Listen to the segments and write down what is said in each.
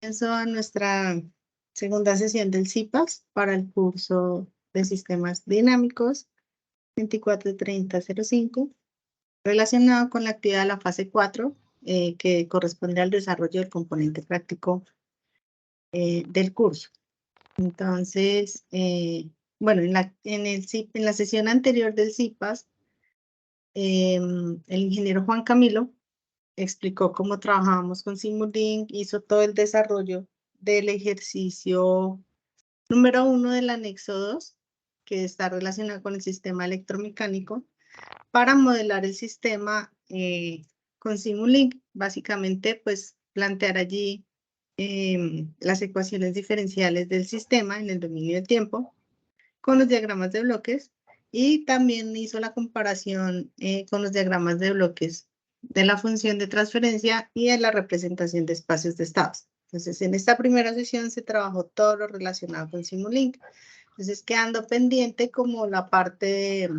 Comienzo a nuestra segunda sesión del CIPAS para el curso de Sistemas Dinámicos 243005, relacionado con la actividad de la fase 4, que corresponde al desarrollo del componente práctico del curso. Entonces, bueno, en la sesión anterior del CIPAS, el ingeniero Juan Camilo explicó cómo trabajábamos con Simulink, hizo todo el desarrollo del ejercicio número 1 del anexo 2, que está relacionado con el sistema electromecánico, para modelar el sistema con Simulink. Básicamente, pues, plantear allí las ecuaciones diferenciales del sistema en el dominio del tiempo, con los diagramas de bloques, y también hizo la comparación con los diagramas de bloques de la función de transferencia y de la representación de espacios de estados. Entonces, en esta primera sesión se trabajó todo lo relacionado con Simulink. Entonces, quedando pendiente como la parte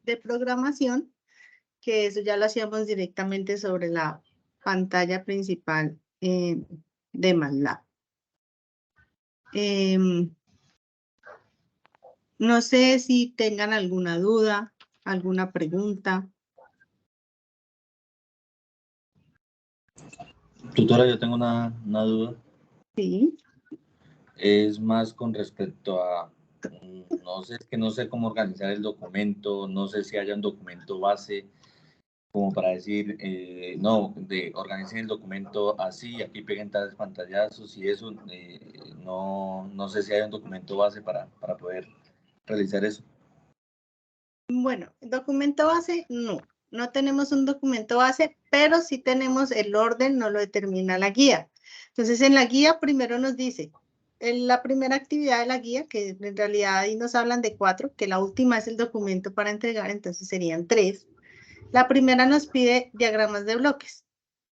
de programación, que eso ya lo hacíamos directamente sobre la pantalla principal de MATLAB. No sé si tengan alguna duda, alguna pregunta. Tutora, yo tengo una duda. Sí. Es más con respecto a, no sé cómo organizar el documento, no sé si haya un documento base como para decir, organicen el documento así, aquí peguen tales pantallazos y eso, no sé si hay un documento base para poder realizar eso. Bueno, documento base, no tenemos un documento base, pero sí tenemos el orden, no lo determina la guía. Entonces, en la guía primero nos dice, en la primera actividad de la guía, que en realidad ahí nos hablan de 4, que la última es el documento para entregar, entonces serían 3. La primera nos pide diagramas de bloques,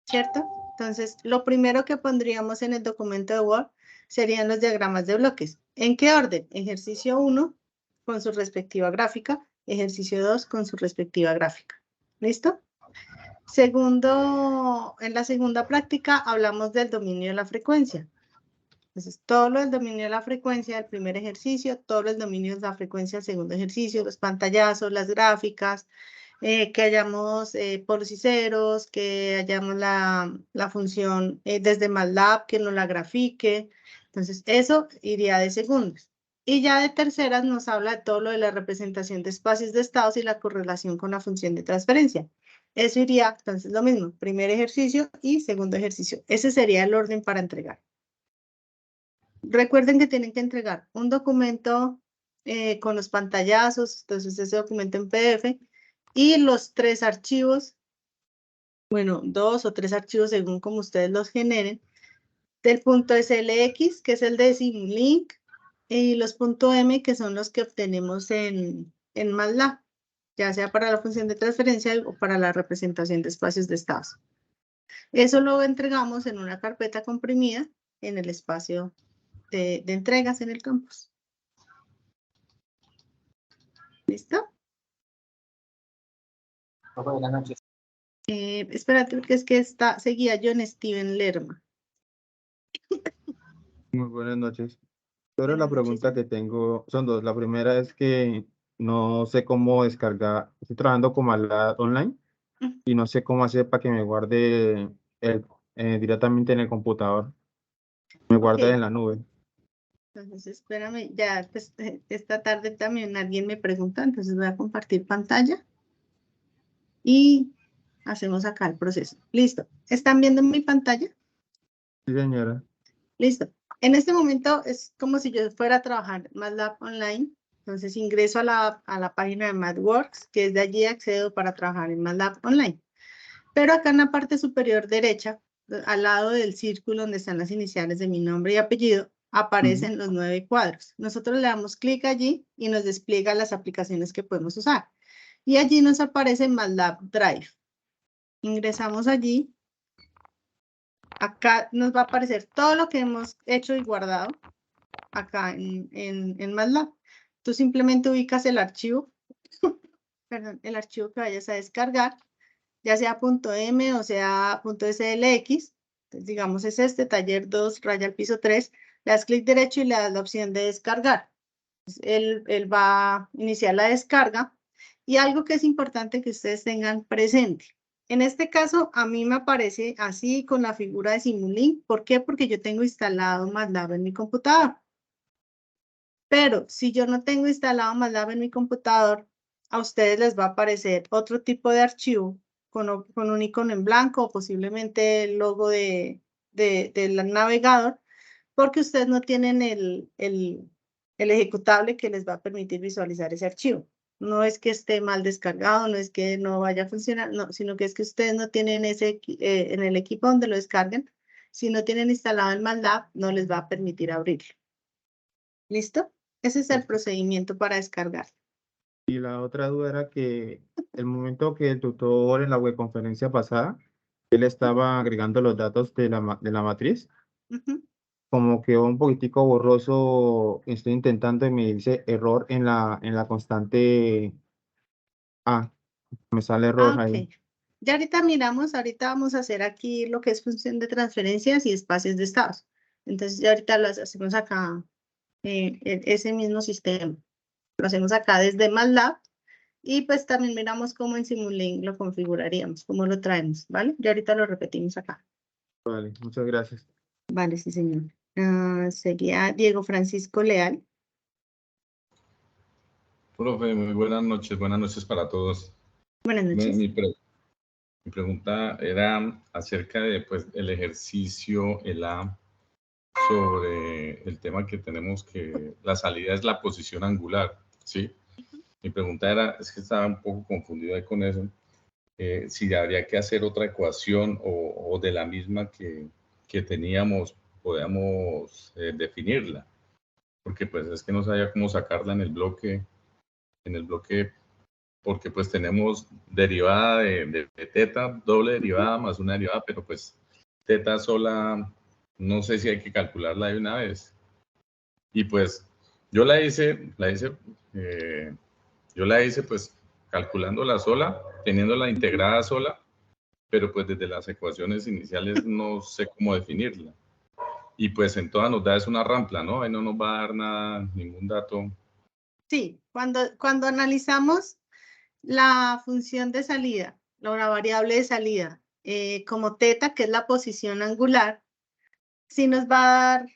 ¿cierto? Entonces, lo primero que pondríamos en el documento de Word serían los diagramas de bloques. ¿En qué orden? Ejercicio 1 con su respectiva gráfica, ejercicio 2 con su respectiva gráfica. ¿Listo? En la segunda práctica hablamos del dominio de la frecuencia. Entonces, todo lo del dominio de la frecuencia del primer ejercicio, todos los dominios de la frecuencia del segundo ejercicio, los pantallazos, las gráficas, que hayamos polos y ceros, que hayamos la función desde MATLAB, que nos la grafique. Entonces, eso iría de segundos. Y ya de terceras nos habla de todo lo de la representación de espacios de estados y la correlación con la función de transferencia. Eso iría, entonces, lo mismo, primer ejercicio y segundo ejercicio. Ese sería el orden para entregar. Recuerden que tienen que entregar un documento con los pantallazos, entonces ese documento en PDF, y los 3 archivos, bueno, 2 o 3 archivos según como ustedes los generen, del punto SLX, que es el de Simulink, y los .m, que son los que obtenemos en MATLAB, ya sea para la función de transferencia o para la representación de espacios de estados. Eso lo entregamos en una carpeta comprimida en el espacio de entregas en el campus. ¿Listo? Buenas noches. Espérate, porque es que seguía John Steven Lerma. Muy buenas noches. Pero la pregunta que tengo son dos. La primera es que no sé cómo descargar. Estoy trabajando con MATLAB online y no sé cómo hacer para que me guarde directamente en el computador. Me guarde en la nube. Entonces, espérame, ya pues, esta tarde también alguien me preguntó, entonces voy a compartir pantalla y hacemos acá el proceso. Listo. ¿Están viendo mi pantalla? Sí, señora. Listo. En este momento es como si yo fuera a trabajar MATLAB online. Entonces ingreso a la página de MathWorks, que es de allí accedo para trabajar en MATLAB online. Pero acá en la parte superior derecha, al lado del círculo donde están las iniciales de mi nombre y apellido, aparecen los 9 cuadros. Nosotros le damos clic allí y nos despliega las aplicaciones que podemos usar. Y allí nos aparece MATLAB Drive. Ingresamos allí. Acá nos va a aparecer todo lo que hemos hecho y guardado acá en MATLAB. Tú simplemente ubicas el archivo, perdón, el archivo que vayas a descargar, ya sea .m o sea .slx. Entonces, digamos, es este taller 2, raya al piso 3, le das clic derecho y le das la opción de descargar. Él va a iniciar la descarga. Y algo que es importante que ustedes tengan presente. En este caso, a mí me aparece así con la figura de Simulink. ¿Por qué? Porque yo tengo instalado MATLAB en mi computador. Pero si yo no tengo instalado MATLAB en mi computador, a ustedes les va a aparecer otro tipo de archivo con un icono en blanco o posiblemente el logo del navegador, porque ustedes no tienen el ejecutable que les va a permitir visualizar ese archivo. No es que esté mal descargado, no es que no vaya a funcionar, no, sino que es que ustedes no tienen ese en el equipo donde lo descarguen. Si no tienen instalado el MATLAB, no les va a permitir abrirlo. ¿Listo? Ese es el procedimiento para descargar. Y la otra duda era que el momento que el tutor en la webconferencia pasada, él estaba agregando los datos de la matriz, como quedó un poquitico borroso, estoy intentando y me dice error en la constante A, me sale error ahí. Ok. Ya ahorita miramos, ahorita vamos a hacer aquí lo que es función de transferencias y espacios de estados. Entonces ya ahorita lo hacemos acá, ese mismo sistema. Lo hacemos acá desde MATLAB y pues también miramos cómo en Simulink lo configuraríamos, cómo lo traemos, ¿vale? Ya ahorita lo repetimos acá. Vale, muchas gracias. Vale, sí, señor. Sería Diego Francisco Leal. Profe, muy buenas noches para todos. Buenas noches. Mi pregunta era acerca de pues, el ejercicio, el A, sobre el tema que tenemos que la salida es la posición angular, ¿sí? Mi pregunta era, es que estaba un poco confundido ahí con eso, si habría que hacer otra ecuación o de la misma que teníamos, podamos definirla, porque pues es que no sabía cómo sacarla en el bloque, porque pues tenemos derivada de teta, doble derivada más una derivada, pero pues teta sola, no sé si hay que calcularla de una vez. Y pues yo la hice pues calculándola sola, teniéndola integrada sola, pero pues desde las ecuaciones iniciales no sé cómo definirla. Y pues en todas nos da es una rampla, ¿no? Ahí no nos va a dar nada, ningún dato. Sí, cuando analizamos la función de salida, la variable de salida, como teta, que es la posición angular, sí nos va a dar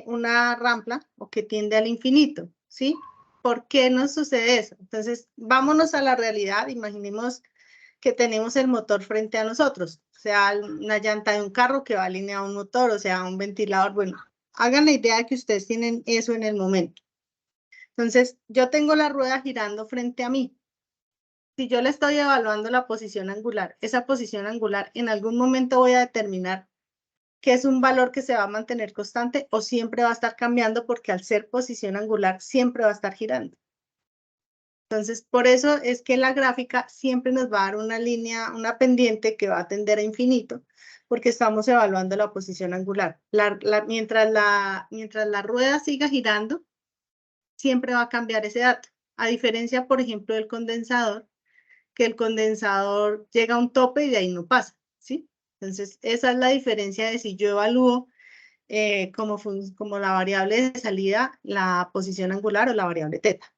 una rampla o que tiende al infinito, ¿sí? ¿Por qué nos sucede eso? Entonces, vámonos a la realidad. Imaginemos que tenemos el motor frente a nosotros, o sea, una llanta de un carro que va alineado a un motor, o sea, un ventilador. Bueno, hagan la idea de que ustedes tienen eso en el momento. Entonces, yo tengo la rueda girando frente a mí. Si yo le estoy evaluando la posición angular, esa posición angular en algún momento voy a determinar que es un valor que se va a mantener constante o siempre va a estar cambiando, porque al ser posición angular siempre va a estar girando. Entonces, por eso es que la gráfica siempre nos va a dar una línea, una pendiente que va a tender a infinito, porque estamos evaluando la posición angular. Mientras la rueda siga girando, siempre va a cambiar ese dato. A diferencia, por ejemplo, del condensador, que el condensador llega a un tope y de ahí no pasa, ¿sí? Entonces, esa es la diferencia de si yo evalúo como la variable de salida, la posición angular o la variable teta.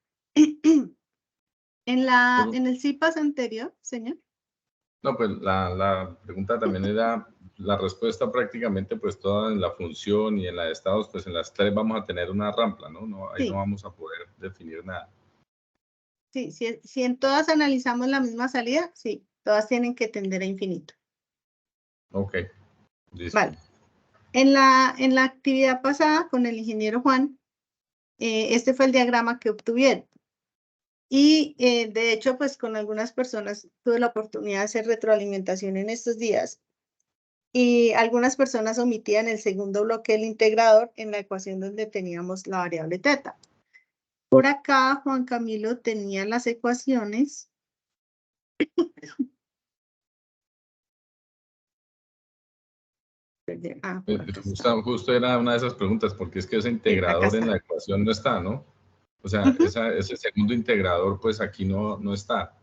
En el CIPAS anterior, señor. No, pues la pregunta también era, la respuesta prácticamente pues toda en la función y en la de estados, pues en las tres vamos a tener una rampla, ¿no? Ahí Sí. no vamos a poder definir nada. Sí, si en todas analizamos la misma salida, sí, todas tienen que tender a infinito. Ok, listo. Vale. En la actividad pasada con el ingeniero Juan, este fue el diagrama que obtuvieron. Y de hecho, pues con algunas personas tuve la oportunidad de hacer retroalimentación en estos días. Y algunas personas omitían el segundo bloque del integrador en la ecuación donde teníamos la variable teta. Por acá, Juan Camilo tenía las ecuaciones. Por acá está. Justo era una de esas preguntas, porque es que ese integrador en la ecuación no está, ¿no? O sea, ese segundo integrador, pues aquí no está.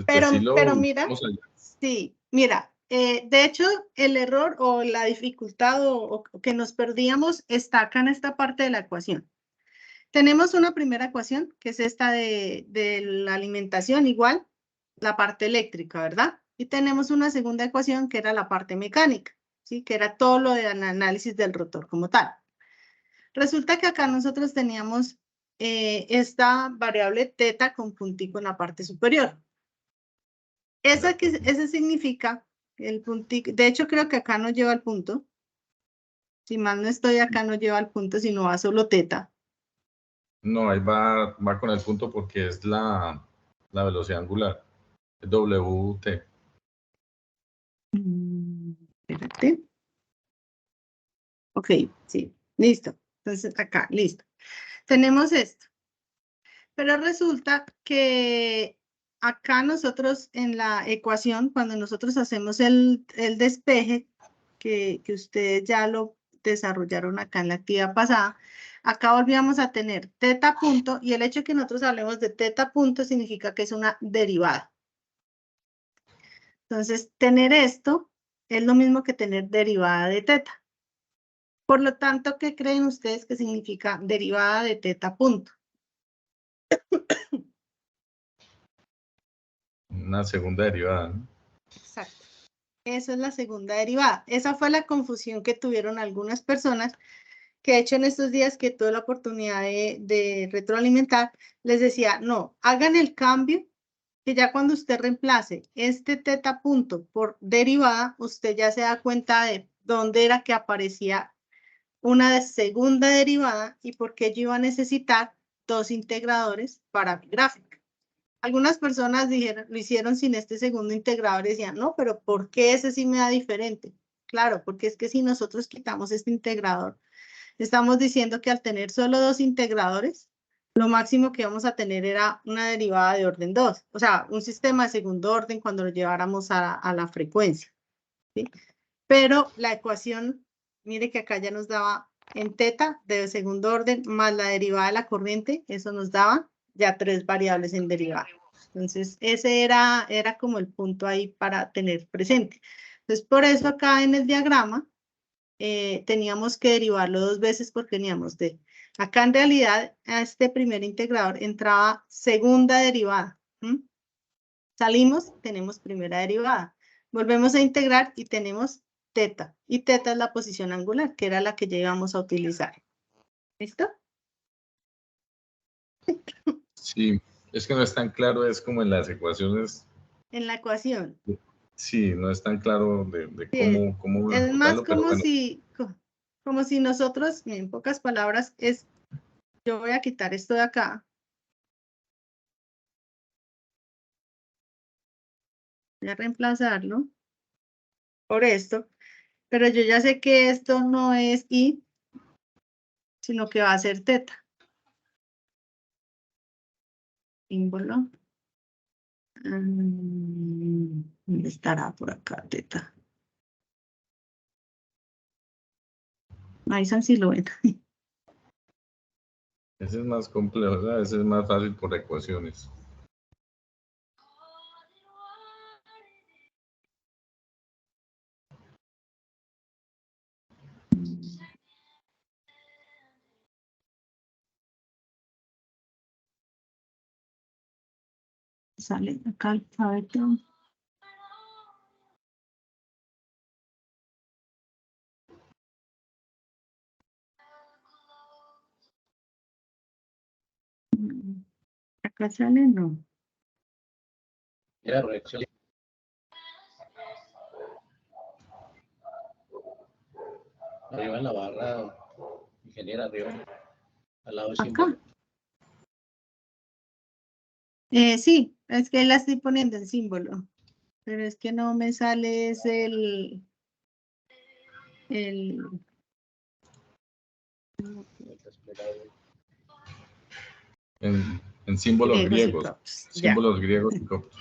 Pero mira, sí, mira, de hecho, el error o la dificultad o que nos perdíamos está acá en esta parte de la ecuación. Tenemos una primera ecuación, que es esta de la alimentación, igual, la parte eléctrica, ¿verdad? Y tenemos una segunda ecuación, que era la parte mecánica, ¿sí? Que era todo lo del análisis del rotor como tal. Resulta que acá nosotros teníamos esta variable teta con puntico en la parte superior. Ese significa el puntico, de hecho creo que acá no lleva el punto. Si mal no estoy, acá no lleva el punto, sino va solo teta. No, ahí va con el punto porque es la velocidad angular, WT. Espérate. Ok, sí, listo. Entonces acá, listo. Tenemos esto. Pero resulta que acá nosotros en la ecuación, cuando nosotros hacemos el despeje, que ustedes ya lo desarrollaron acá en la actividad pasada, acá volvíamos a tener teta punto, y el hecho de que nosotros hablemos de teta punto significa que es una derivada. Entonces, tener esto es lo mismo que tener derivada de teta. Por lo tanto, ¿qué creen ustedes que significa derivada de teta punto? Una segunda derivada, ¿no? Exacto. Eso es la segunda derivada. Esa fue la confusión que tuvieron algunas personas, que de hecho en estos días que tuve la oportunidad de retroalimentar, les decía, no, hagan el cambio, que ya cuando usted reemplace este teta punto por derivada, usted ya se da cuenta de dónde era que aparecía una segunda derivada y por qué yo iba a necesitar dos integradores para mi gráfica. Algunas personas dijeron, lo hicieron sin este segundo integrador y decían, no, pero ¿por qué ese sí me da diferente? Claro, porque es que si nosotros quitamos este integrador, estamos diciendo que al tener solo dos integradores, lo máximo que vamos a tener era una derivada de orden 2, o sea, un sistema de segundo orden cuando lo lleváramos a la frecuencia, ¿sí? Pero la ecuación, mire que acá ya nos daba en teta de segundo orden más la derivada de la corriente, eso nos daba ya tres variables en derivada. Entonces, ese era como el punto ahí para tener presente. Entonces, por eso acá en el diagrama teníamos que derivarlo dos veces porque teníamos de... Acá en realidad a este primer integrador entraba segunda derivada. Salimos, tenemos primera derivada. Volvemos a integrar y tenemos teta. Y teta es la posición angular, que era la que ya íbamos a utilizar. ¿Listo? Sí, es que no es tan claro, es como en las ecuaciones. En la ecuación. Sí, no es tan claro de Sí, cómo es más ejecutarlo, pero bueno. como si nosotros, en pocas palabras, yo voy a quitar esto de acá. Voy a reemplazarlo por esto, pero yo ya sé que esto no es I, sino que va a ser teta. Símbolo. ¿Dónde estará por acá, teta? Ahí San si lo ven. Ese es más complejo, a veces es más fácil por ecuaciones. Sale acá alfabeto. Acá sale, no. Era corrección. Arriba en la barra, ingeniera, arriba, al lado del símbolo. Sí, es que la estoy poniendo en símbolo, pero es que no me sale es el En símbolos griegos. Símbolos ya. griegos y coptos.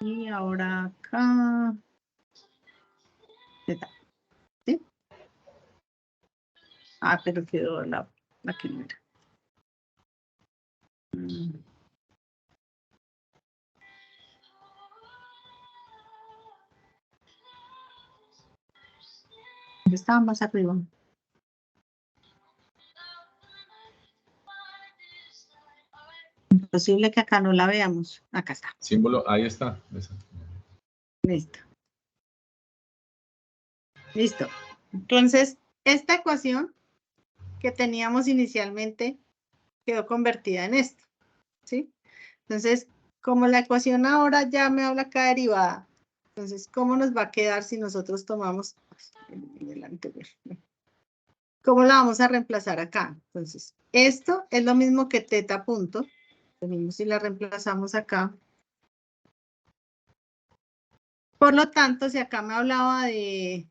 Y ahora acá. ¿Sí? Ah, pero quedó la que no era. Yo estaba más arriba. Imposible que acá no la veamos. Acá está. Símbolo, ahí está. Esa. Listo. Listo. Entonces, esta ecuación que teníamos inicialmente quedó convertida en esto, ¿sí? Entonces, como la ecuación ahora ya me habla acá derivada, entonces, ¿cómo nos va a quedar si nosotros tomamos el anterior? ¿Cómo la vamos a reemplazar acá? Entonces, esto es lo mismo que teta punto. Lo mismo si la reemplazamos acá. Por lo tanto, si acá me hablaba de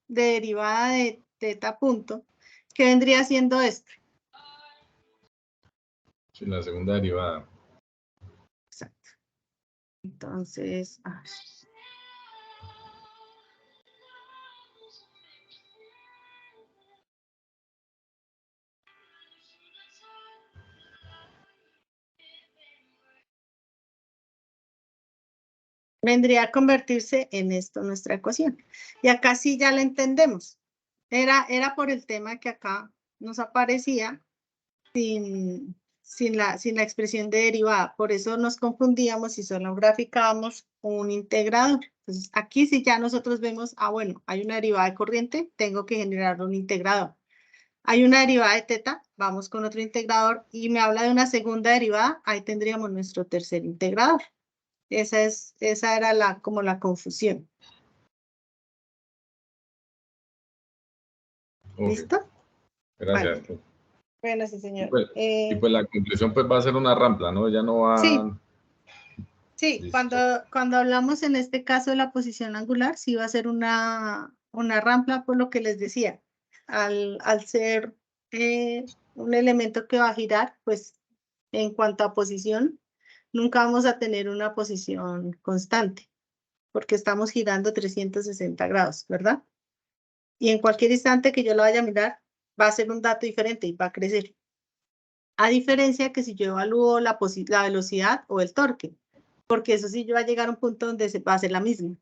derivada de teta punto, ¿qué vendría siendo esto? Sí, la segunda derivada. Exacto. Entonces, vendría a convertirse en esto nuestra ecuación. Y acá sí ya la entendemos. Era por el tema que acá nos aparecía sin la expresión de derivada. Por eso nos confundíamos y solo graficábamos un integrador. Entonces, aquí sí ya nosotros vemos, bueno, hay una derivada de corriente, tengo que generar un integrador. Hay una derivada de teta, vamos con otro integrador, y me habla de una segunda derivada, ahí tendríamos nuestro tercer integrador. Esa era como la confusión. Okay. ¿Listo? Gracias. Vale. Bueno, sí, señor. Y pues la conclusión pues va a ser una rampla, ¿no? Ya no va... Sí, cuando hablamos en este caso de la posición angular, sí va a ser una rampla, por lo que les decía. Al ser un elemento que va a girar, pues en cuanto a posición, nunca vamos a tener una posición constante, porque estamos girando 360 grados, ¿verdad? Y en cualquier instante que yo lo vaya a mirar, va a ser un dato diferente y va a crecer. A diferencia que si yo evalúo la velocidad o el torque, porque eso sí yo va a llegar a un punto donde se va a hacer la misma.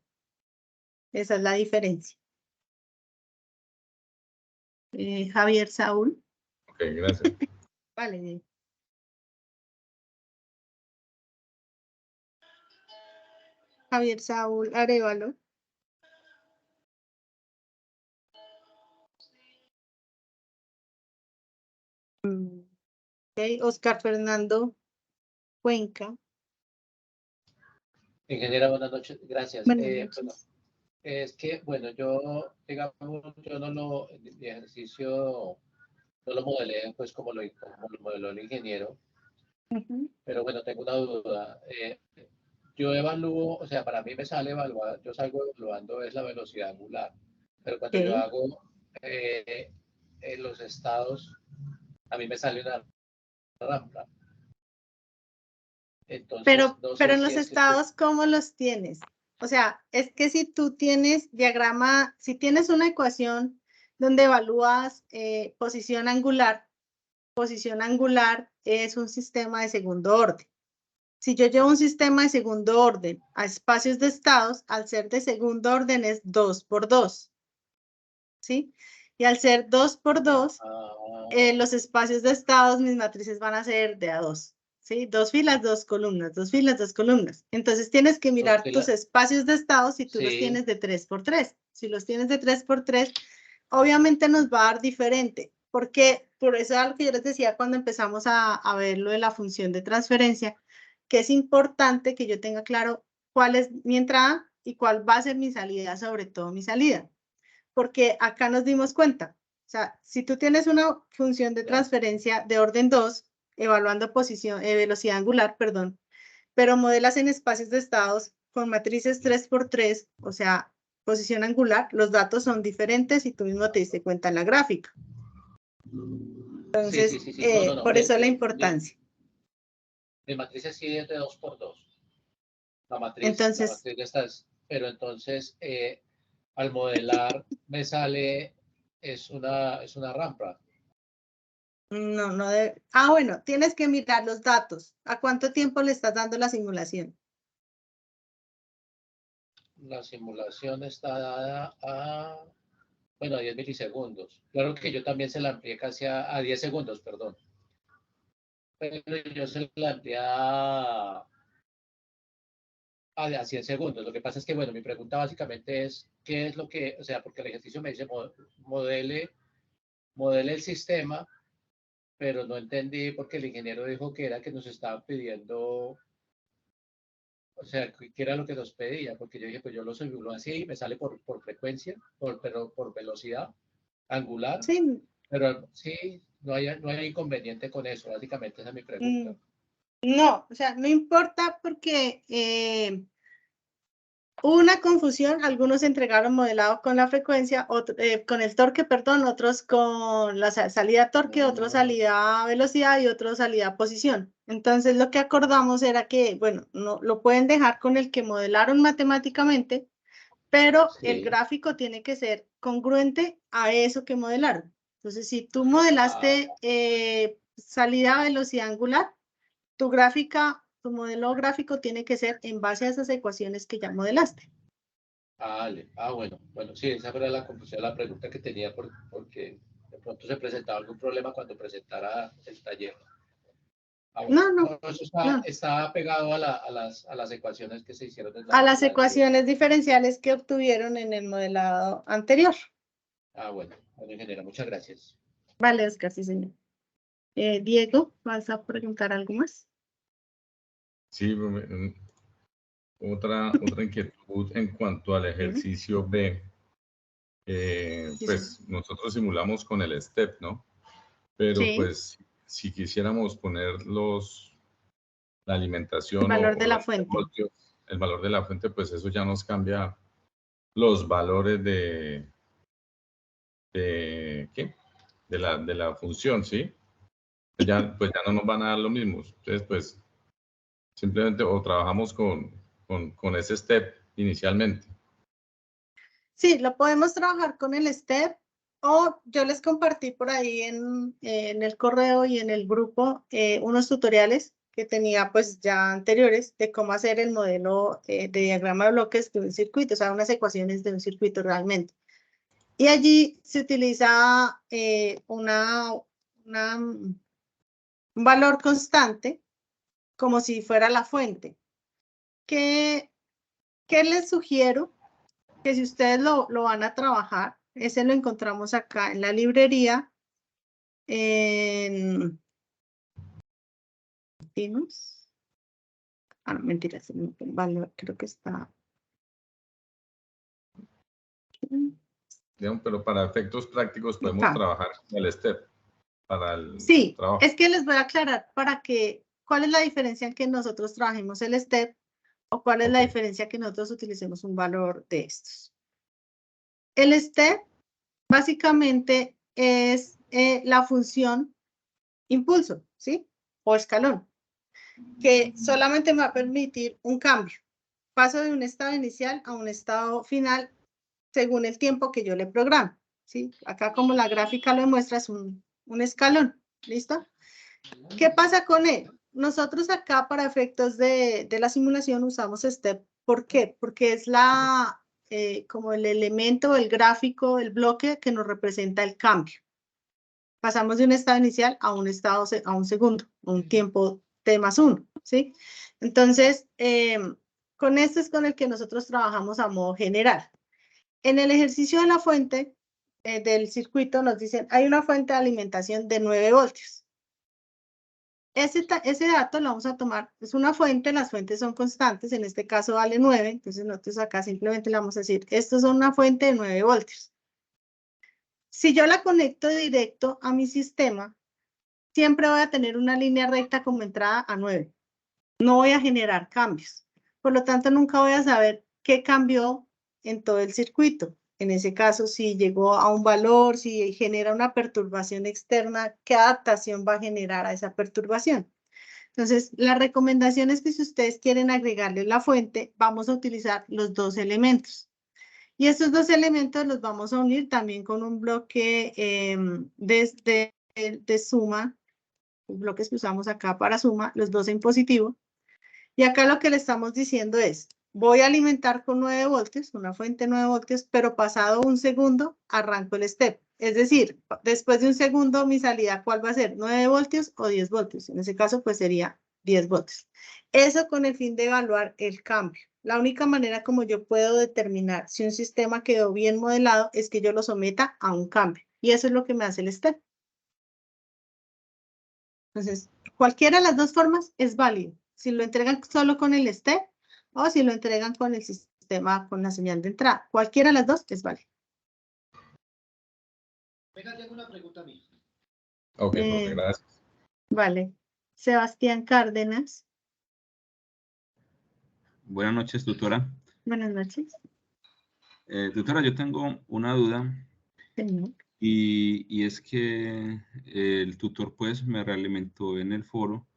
Esa es la diferencia. Javier Saúl. Ok, gracias. Vale. Javier Saúl Arevalo. Okay. Oscar Fernando Cuenca. Ingeniera, buenas noches. Gracias. Buenas noches. Bueno, es que, bueno, yo, digamos, yo mi ejercicio no lo modelé, pues, como lo modeló el ingeniero. Pero bueno, tengo una duda. Yo evalúo, o sea, para mí me sale evaluar, yo salgo evaluando es la velocidad angular. Pero cuando yo hago en los estados, a mí me sale una rampla. Entonces, pero en los estados, ¿cómo los tienes? O sea, es que si tú tienes diagrama, si tienes una ecuación donde evalúas posición angular es un sistema de segundo orden. Si yo llevo un sistema de segundo orden a espacios de estados, al ser de segundo orden es 2 por 2. ¿Sí? Y al ser 2 por 2, los espacios de estados, mis matrices van a ser de A2. ¿Sí? 2 filas, 2 columnas, 2 filas, 2 columnas. Entonces tienes que mirar tus espacios de estados si tú los tienes de 3 por 3. Si los tienes de 3 por 3, obviamente nos va a dar diferente. Porque por eso es algo que yo les decía cuando empezamos a ver lo de la función de transferencia, que es importante que yo tenga claro cuál es mi entrada y cuál va a ser mi salida, sobre todo mi salida. Porque acá nos dimos cuenta, o sea, si tú tienes una función de transferencia de orden 2, evaluando velocidad angular, perdón, pero modelas en espacios de estados con matrices 3 por 3, o sea, posición angular, los datos son diferentes y tú mismo te diste cuenta en la gráfica. Entonces, por eso la importancia. Mi matriz sí es de 2 por 2. La matriz de estas, pero entonces al modelar me sale, es una rampa. No debe. Bueno, tienes que mirar los datos. ¿A cuánto tiempo le estás dando la simulación? la simulación está dada a, bueno, a 10 milisegundos. Claro que yo también se la amplié casi a 10 segundos, perdón. Pero yo se la amplié a 100 segundos. Lo que pasa es que, bueno, mi pregunta básicamente es, ¿qué es lo que, o sea, porque el ejercicio me dice modele el sistema, pero no entendí porque el ingeniero dijo que era que nos estaban pidiendo, o sea, que era lo que nos pedía, porque yo dije, pues yo lo simulo así y me sale por frecuencia, pero por velocidad angular, Sí. pero sí, no hay inconveniente con eso, básicamente esa es mi pregunta. No, o sea, no importa porque hubo una confusión, algunos entregaron modelado con la frecuencia, con el torque, perdón, otros con la salida torque, otros salida velocidad y otros salida posición. Entonces lo que acordamos era que, bueno, no lo pueden dejar con el que modelaron matemáticamente, pero el gráfico tiene que ser congruente a eso que modelaron. Entonces, si tú modelaste salida velocidad angular, tu modelo gráfico tiene que ser en base a esas ecuaciones que ya modelaste. Vale, bueno, sí, esa era la confusión, la pregunta que tenía porque de pronto se presentaba algún problema cuando presentara el taller. No. Eso está pegado a las ecuaciones que se hicieron. A las ecuaciones diferenciales que obtuvieron en el modelado anterior. Bueno, ingeniero, muchas gracias. Vale, Oscar, sí, señor. Diego, ¿vas a preguntar algo más? Sí, otra inquietud en cuanto al ejercicio B. Pues nosotros simulamos con el STEP, ¿no? Pero pues si quisiéramos poner la alimentación el valor de la fuente. El valor de la fuente, pues eso ya nos cambia los valores de la función, ¿sí? Pues ya no nos van a dar lo mismo. Entonces, pues simplemente o trabajamos con ese step inicialmente. Sí, lo podemos trabajar con el STEP o yo les compartí por ahí en el correo y en el grupo unos tutoriales que tenía pues ya anteriores de cómo hacer el modelo de diagrama de bloques de un circuito, o sea, unas ecuaciones de un circuito realmente. Y allí se utiliza un valor constante como si fuera la fuente. ¿Qué les sugiero? Que si ustedes lo van a trabajar, ese lo encontramos acá en la librería. No, mentira, valor, creo que está. Pero para efectos prácticos podemos trabajar con el STEP para el trabajo. Es que les voy a aclarar cuál es la diferencia en que nosotros trabajemos el STEP o cuál es la diferencia que nosotros utilicemos un valor de estos. El STEP básicamente es la función impulso, ¿sí? O escalón, que solamente me va a permitir un cambio. Paso de un estado inicial a un estado final según el tiempo que yo le programo, ¿sí? Acá como la gráfica lo demuestra es un escalón, ¿listo? ¿Qué pasa con él? Nosotros acá para efectos de la simulación usamos STEP. ¿Por qué? Porque es como el elemento, el gráfico, el bloque que nos representa el cambio. Pasamos de un estado inicial a un segundo, un tiempo t+1, ¿sí? Entonces, con esto es con el que nosotros trabajamos a modo general. En el ejercicio de la fuente del circuito nos dicen, hay una fuente de alimentación de 9 voltios. Ese dato lo vamos a tomar, es una fuente, las fuentes son constantes, en este caso vale 9, entonces nosotros acá simplemente le vamos a decir, esto es una fuente de 9 voltios. Si yo la conecto directo a mi sistema, siempre voy a tener una línea recta como entrada a 9. No voy a generar cambios. Por lo tanto, nunca voy a saber qué cambió en todo el circuito. En ese caso, si llegó a un valor, si genera una perturbación externa, ¿qué adaptación va a generar a esa perturbación? Entonces, la recomendación es que si ustedes quieren agregarle la fuente, vamos a utilizar los dos elementos. Y estos dos elementos los vamos a unir también con un bloque de suma, los bloques que usamos acá para suma, los dos en positivo. Y acá lo que le estamos diciendo es, voy a alimentar con 9 voltios, una fuente 9 voltios, pero pasado un segundo arranco el step. Es decir, después de un segundo mi salida, ¿cuál va a ser? ¿9 voltios o 10 voltios? En ese caso, pues sería 10 voltios. Eso con el fin de evaluar el cambio. La única manera como yo puedo determinar si un sistema quedó bien modelado es que yo lo someta a un cambio. Y eso es lo que me hace el step. Entonces, cualquiera de las dos formas es válido. Si lo entregan solo con el step o si lo entregan con el sistema, con la señal de entrada. Cualquiera de las dos es válido. Venga, tengo una pregunta a mí. Ok, profe, gracias. Vale. Sebastián Cárdenas. Buenas noches, tutora. Buenas noches. Tutora, yo tengo una duda Señor. y es que el tutor pues me realimentó en el foro.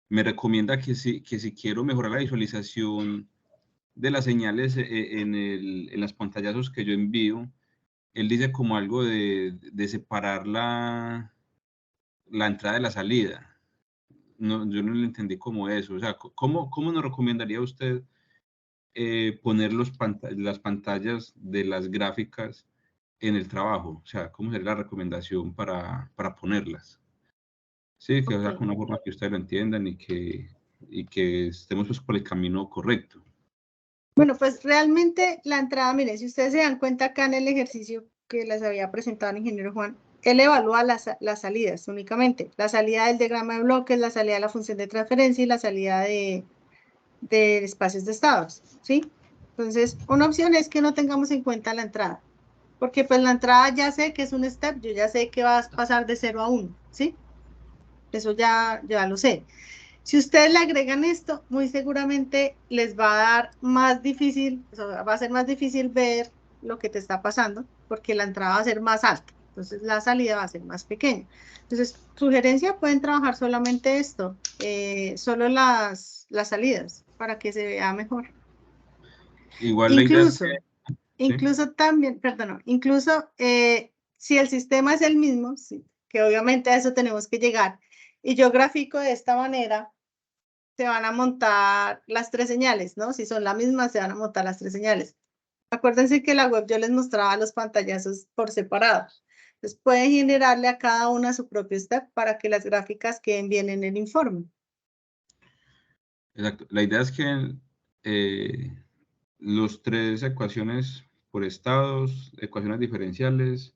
Me recomienda que si quiero mejorar la visualización de las señales en las pantallazos que yo envío, él dice como algo de separar la entrada de la salida. No, yo no le entendí como eso. O sea, ¿cómo nos recomendaría usted poner las pantallas de las gráficas en el trabajo? O sea, ¿cómo sería la recomendación para ponerlas? Sí, que sea con una forma que ustedes lo entiendan y que estemos pues por el camino correcto. Bueno, pues realmente la entrada, miren, si ustedes se dan cuenta acá en el ejercicio que les había presentado el ingeniero Juan, él evalúa las salidas únicamente. La salida del diagrama de bloques, la salida de la función de transferencia y la salida de espacios de estados, ¿sí? Entonces, una opción es que no tengamos en cuenta la entrada, porque pues la entrada ya sé que es un step, yo ya sé que va a pasar de 0 a 1, ¿sí? Eso ya lo sé. Si ustedes le agregan esto, muy seguramente les va a dar más difícil, o sea, va a ser más difícil ver lo que te está pasando, porque la entrada va a ser más alta, entonces la salida va a ser más pequeña. Entonces, sugerencia, pueden trabajar solamente esto, solo las salidas, para que se vea mejor. Igual la idea es que, Incluso también, perdón, incluso si el sistema es el mismo, sí, que obviamente a eso tenemos que llegar, y yo grafico de esta manera, se van a montar las 3 señales, ¿no? Si son la misma, se van a montar las 3 señales. Acuérdense que la web yo les mostraba los pantallazos por separado. Entonces pueden generarle a cada una su propio step para que las gráficas queden bien en el informe. Exacto. La idea es que los 3 ecuaciones por estados, ecuaciones diferenciales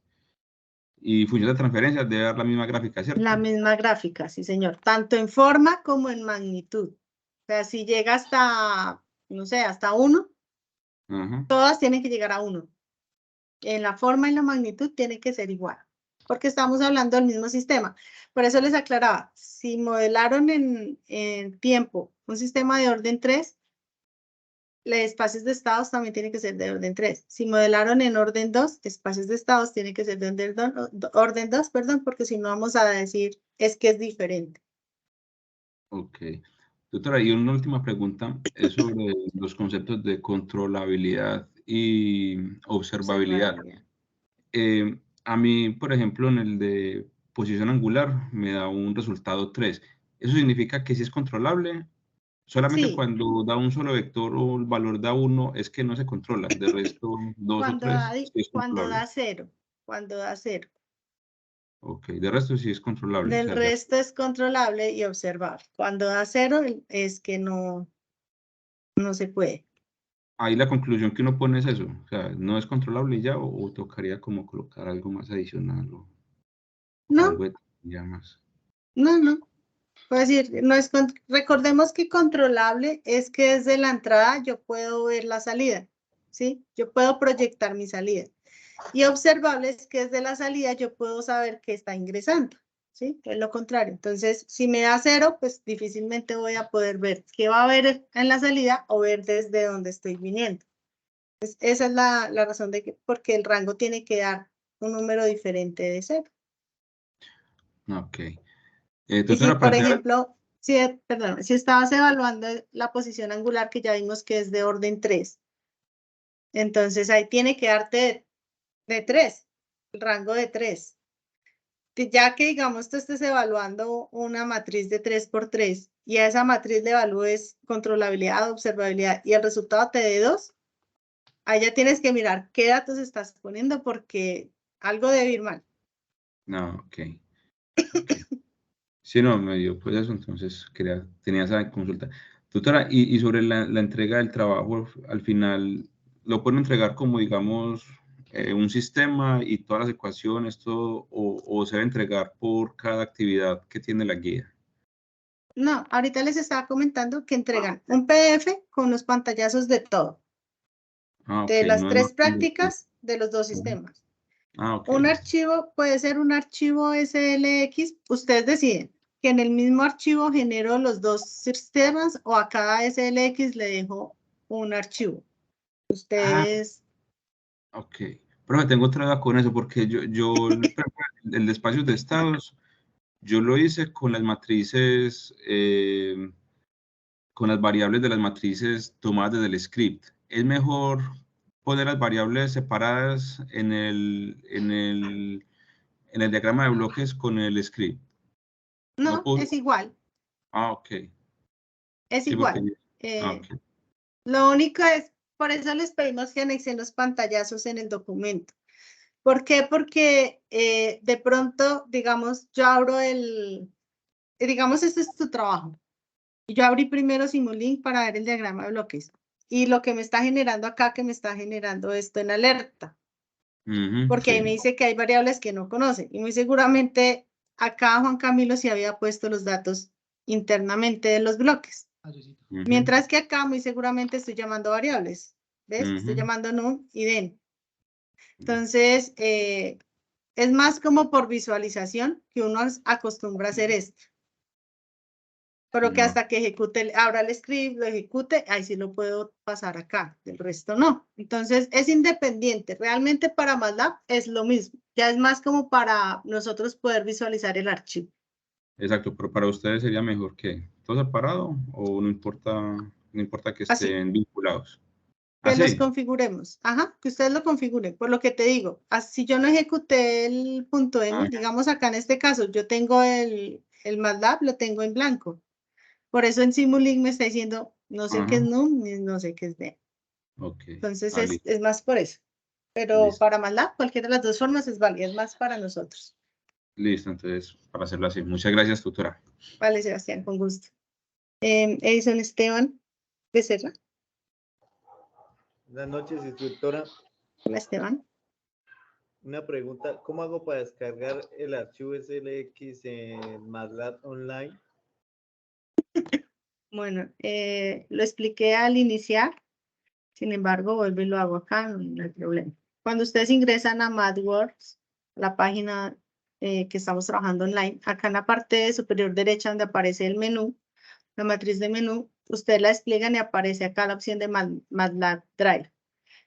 y función de transferencia debe dar la misma gráfica, ¿cierto? La misma gráfica, sí, señor. Tanto en forma como en magnitud. O sea, si llega hasta, no sé, hasta 1, todas tienen que llegar a 1. En la forma y la magnitud tiene que ser igual, porque estamos hablando del mismo sistema. Por eso les aclaraba, si modelaron en tiempo un sistema de orden 3, los espacios de estados también tienen que ser de orden 3. Si modelaron en orden 2, espacios de estados tienen que ser de orden 2, perdón, porque si no vamos a decir es que es diferente. Ok. Doctora, y una última pregunta es sobre los conceptos de controlabilidad y observabilidad. A mí, por ejemplo, en el de posición angular me da un resultado 3. ¿Eso significa que sí es controlable? Solamente cuando da un solo vector o el valor da 1 es que no se controla. De resto, 2 o 3 sí es cuando controlable. da 0. Cuando da 0. Ok, de resto sí es controlable. Del resto es controlable y observable. Cuando da 0 es que no se puede. Ahí la conclusión que uno pone es eso, o sea, no es controlable ya o tocaría como colocar algo más adicional o algo ya más. No. Puedo decir, recordemos que controlable es que desde la entrada yo puedo ver la salida, ¿sí? Yo puedo proyectar mi salida. Y observable es que desde la salida yo puedo saber que está ingresando, ¿sí? Es lo contrario. Entonces, si me da 0, pues difícilmente voy a poder ver qué va a haber en la salida o ver desde donde estoy viniendo. Entonces, esa es la razón de que, porque el rango tiene que dar un número diferente de 0. Ok. Y si, por ejemplo, si estabas evaluando la posición angular que ya vimos que es de orden 3, entonces ahí tiene que darte de 3, el rango de 3. Ya que, digamos, tú estés evaluando una matriz de 3 por 3 y a esa matriz le evalúes controlabilidad, observabilidad y el resultado te dé 2, ahí ya tienes que mirar qué datos estás poniendo porque algo debe ir mal. No, ok. Sí, no, me dio pues eso, entonces tenía esa consulta. Doctora, y sobre la entrega del trabajo, al final, ¿lo pueden entregar como, digamos, un sistema y todas las ecuaciones, todo, o se debe entregar por cada actividad que tiene la guía? No, ahorita les estaba comentando que entregan un PDF con los pantallazos de todo, Ah, de ok, las no, 3 prácticas de los 2 sistemas. Ah, ok. Un archivo puede ser un archivo SLX, ustedes deciden que en el mismo archivo genero los 2 sistemas o a cada SLX le dejo un archivo. Ustedes... Ok, pero tengo otra duda con eso, porque el de espacios de estados, yo lo hice con las matrices, con las variables de las matrices tomadas desde el script. ¿Es mejor poner las variables separadas en el diagrama de bloques con el script? No, puedo. es igual. Ah, ok. Es Sí, igual. ok. Lo único es, por eso les pedimos que anexen los pantallazos en el documento. ¿Por qué? Porque de pronto, digamos, yo abro digamos, este es tu trabajo. Y yo abrí primero Simulink para ver el diagrama de bloques. Y lo que me está generando acá, que me está generando esto en alerta. Porque ahí me dice que hay variables que no conoce. Y muy seguramente acá Juan Camilo se había puesto los datos internamente de los bloques. Mientras que acá muy seguramente estoy llamando variables. ¿Ves? Estoy llamando num y den. Entonces, es más como por visualización que uno acostumbra a hacer esto. Pero que hasta que ejecute, abra el script, lo ejecute, ahí sí lo puedo pasar acá, el resto no. Entonces, es independiente. Realmente para MATLAB es lo mismo. Ya es más como para nosotros poder visualizar el archivo. Exacto, pero para ustedes sería mejor que todo separado o no importa que estén vinculados. Que los configuremos. Ajá, que ustedes lo configuren. Por lo que te digo, si yo no ejecuté el punto M, digamos acá en este caso, yo tengo el MATLAB, lo tengo en blanco. Por eso en Simulink me está diciendo, no sé qué es num, ni no sé qué es den. Entonces es más por eso. Pero para MATLAB, cualquiera de las dos formas es válida, es más para nosotros. Listo, entonces, para hacerlo así. Muchas gracias, tutora. Vale, Sebastián, con gusto. Edison Esteban Becerra. Buenas noches, instructora. Hola, Esteban. Una pregunta, ¿cómo hago para descargar el archivo SLX en MATLAB Online? Bueno, lo expliqué al iniciar, sin embargo, vuelvo y lo hago acá, no hay problema. Cuando ustedes ingresan a MathWorks, la página que estamos trabajando online, acá en la parte superior derecha donde aparece el menú, la matriz de menú, ustedes la despliegan y aparece acá la opción de MATLAB Drive.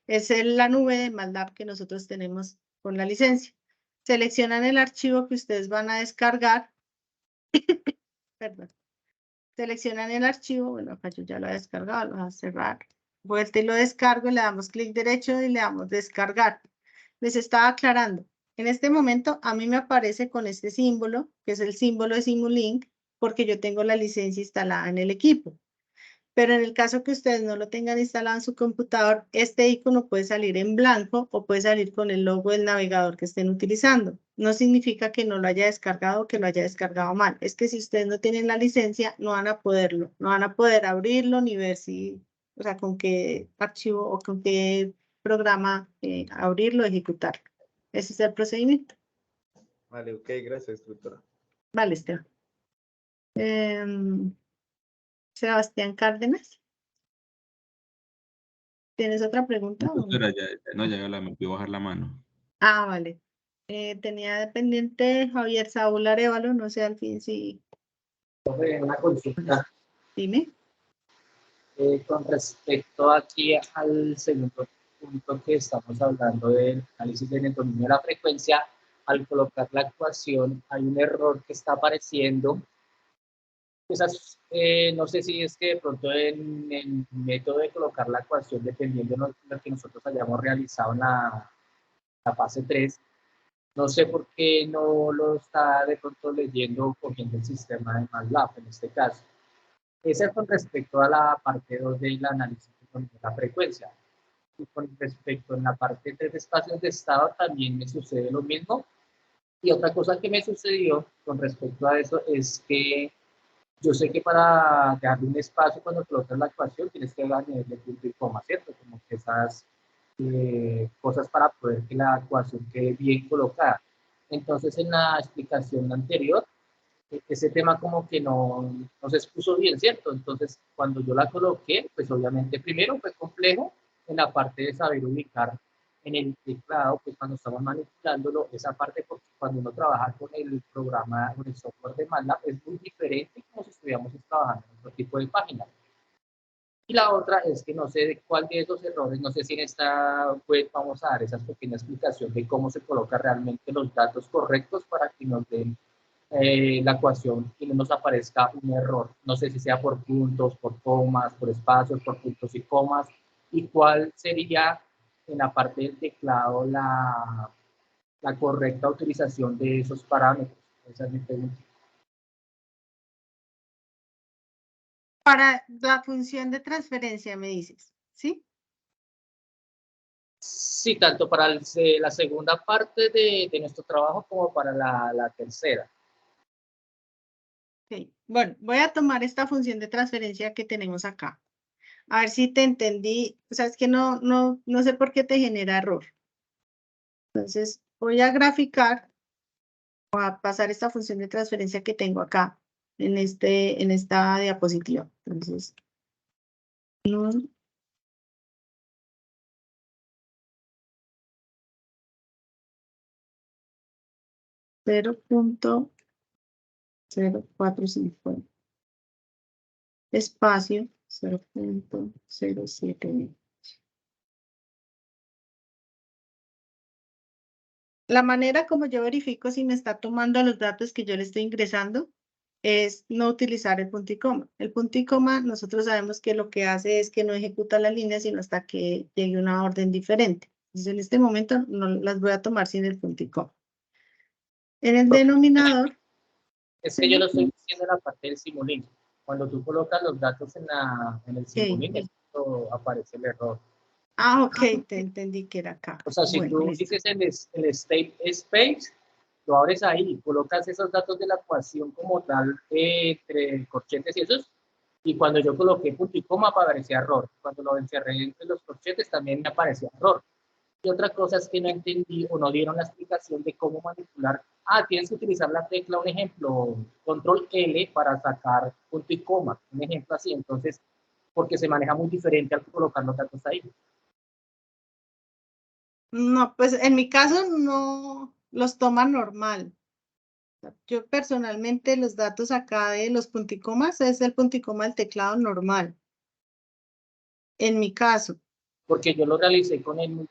Es la nube de MATLAB que nosotros tenemos con la licencia. Seleccionan el archivo que ustedes van a descargar. Perdón. Seleccionan el archivo, bueno, acá yo ya lo he descargado, lo voy a cerrar. Vuelta y lo descargo, le damos clic derecho y le damos descargar. Les estaba aclarando, en este momento a mí me aparece con este símbolo, que es el símbolo de Simulink, porque yo tengo la licencia instalada en el equipo. Pero en el caso que ustedes no lo tengan instalado en su computador, este icono puede salir en blanco o puede salir con el logo del navegador que estén utilizando. No significa que no lo haya descargado o que lo haya descargado mal. Es que si ustedes no tienen la licencia, no van a poderlo. No van a poder abrirlo ni ver si, o sea, con qué archivo o con qué programa abrirlo o ejecutarlo. Ese es el procedimiento. Vale, ok, gracias, instructora. Vale, Esteban. Sebastián Cárdenas. ¿Tienes otra pregunta? Doctora, me pidió bajar la mano. Ah, vale. Tenía dependiente Javier Saúl Arévalo, no sé al fin si... Una consulta. Dime. Con respecto aquí al segundo punto que estamos hablando del análisis del dominio de la frecuencia, al colocar la ecuación hay un error que está apareciendo. No sé si es que de pronto en el método de colocar la ecuación, dependiendo de lo que nosotros hayamos realizado en la fase 3, no sé por qué no lo está de pronto leyendo o cogiendo el sistema de MATLAB en este caso. Ese es con respecto a la parte 2 del análisis de la frecuencia. Y con respecto a la parte 3 de espacios de estado también me sucede lo mismo. Y otra cosa que me sucedió con respecto a eso es que yo sé que para darle un espacio cuando colocas la ecuación tienes que añadirle punto y coma, ¿cierto? Como que esas cosas para poder que la ecuación quede bien colocada. Entonces en la explicación anterior, ese tema como que no se expuso bien, ¿cierto? Entonces cuando yo la coloqué, pues obviamente primero fue complejo en la parte de saber ubicar en el teclado, pues cuando estamos manipulándolo, esa parte, porque cuando uno trabaja con el programa, con el software de MATLAB, es muy diferente como si estuviéramos trabajando en otro tipo de página. Y la otra es que no sé de cuál de esos errores, no sé si en esta web vamos a dar esa pequeña explicación de cómo se coloca realmente los datos correctos para que nos den la ecuación y no nos aparezca un error. No sé si sea por puntos, por comas, por espacios, por puntos y comas, y cuál sería en la parte del teclado la correcta utilización de esos parámetros. Esa es mi pregunta. Para la función de transferencia, me dices, ¿sí? Sí, tanto para la segunda parte de nuestro trabajo como para la tercera. Okay. Bueno, voy a tomar esta función de transferencia que tenemos acá. A ver si te entendí. O sea, es que no sé por qué te genera error. Entonces, voy a graficar, voy a pasar esta función de transferencia que tengo acá, en esta diapositiva. Entonces, no. .0450 espacio 0.078. La manera como yo verifico si me está tomando los datos que yo le estoy ingresando es no utilizar el punto y coma. El punto y coma, nosotros sabemos que lo que hace es que no ejecuta la línea, sino hasta que llegue una orden diferente. Entonces, en este momento no las voy a tomar sin el punto y coma. En el denominador. Es que yo lo estoy diciendo en la parte del Simulink. Cuando tú colocas los datos en el Simulink, esto aparece el error. Ah, ok, te entendí que era acá. O sea, si bueno, tú listo. dices el state space, lo abres ahí, colocas esos datos de la ecuación como tal, entre corchetes y esos, y cuando yo coloqué punto y coma aparecía error. Cuando lo encerré entre los corchetes también me aparecía error. Y otra cosa es que no entendí o no dieron la explicación de cómo manipular. Ah, tienes que utilizar la tecla, un ejemplo, control L para sacar punto y coma, un ejemplo así. Entonces, porque se maneja muy diferente al colocar los datos ahí. No, pues en mi caso no los toma normal. Yo personalmente los datos acá de los punticomas es el punticoma del teclado normal. En mi caso. Porque yo lo realicé con el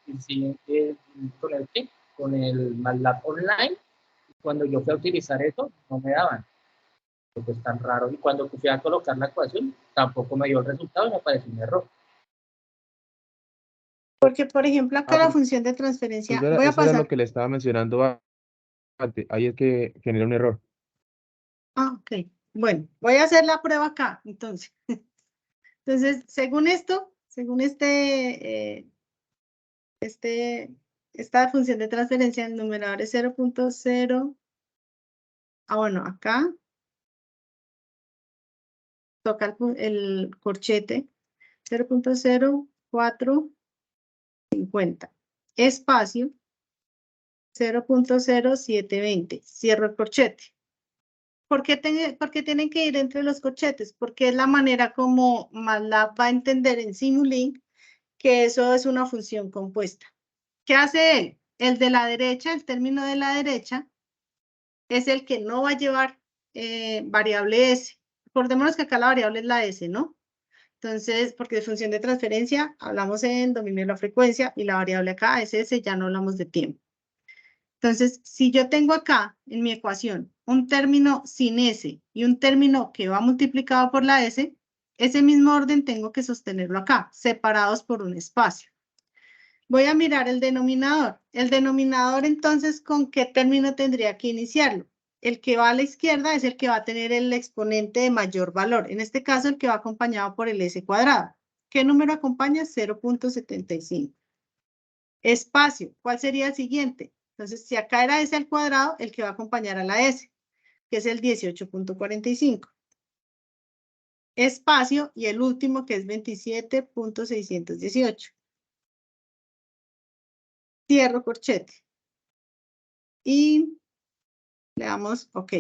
MATLAB Online. Cuando yo fui a utilizar eso, no me daban. Porque es tan raro. Y cuando fui a colocar la ecuación, tampoco me dio el resultado y me apareció un error. Porque, por ejemplo, acá la función de transferencia, voy a Eso era pasar. lo que le estaba mencionando antes. Ahí es que genera un error. Ah, ok. Bueno, voy a hacer la prueba acá, entonces. Entonces, según esto, según esta función de transferencia, el numerador es 0.0. Ah, bueno, acá toca el corchete 0.0450. Espacio 0.0720. Cierro el corchete. ¿Por qué tienen que ir entre los corchetes? Porque es la manera como MATLAB va a entender en Simulink que eso es una función compuesta. ¿Qué hace él? El de la derecha, el término de la derecha, es el que no va a llevar variable S. Recordémonos que acá la variable es la S, ¿no? Entonces, porque de función de transferencia hablamos en dominio de la frecuencia y la variable acá es S, ya no hablamos de tiempo. Entonces, si yo tengo acá en mi ecuación un término sin S y un término que va multiplicado por la S, ese mismo orden tengo que sostenerlo acá, separados por un espacio. Voy a mirar el denominador. El denominador, entonces, ¿con qué término tendría que iniciarlo? el que va a la izquierda es el que va a tener el exponente de mayor valor. En este caso, el que va acompañado por el S cuadrado. ¿Qué número acompaña? 0.75. Espacio, ¿cuál sería el siguiente? Entonces, si acá era S al cuadrado, el que va a acompañar a la S, que es el 18.45. Espacio y el último que es 27.618. Cierro corchete. Y le damos OK.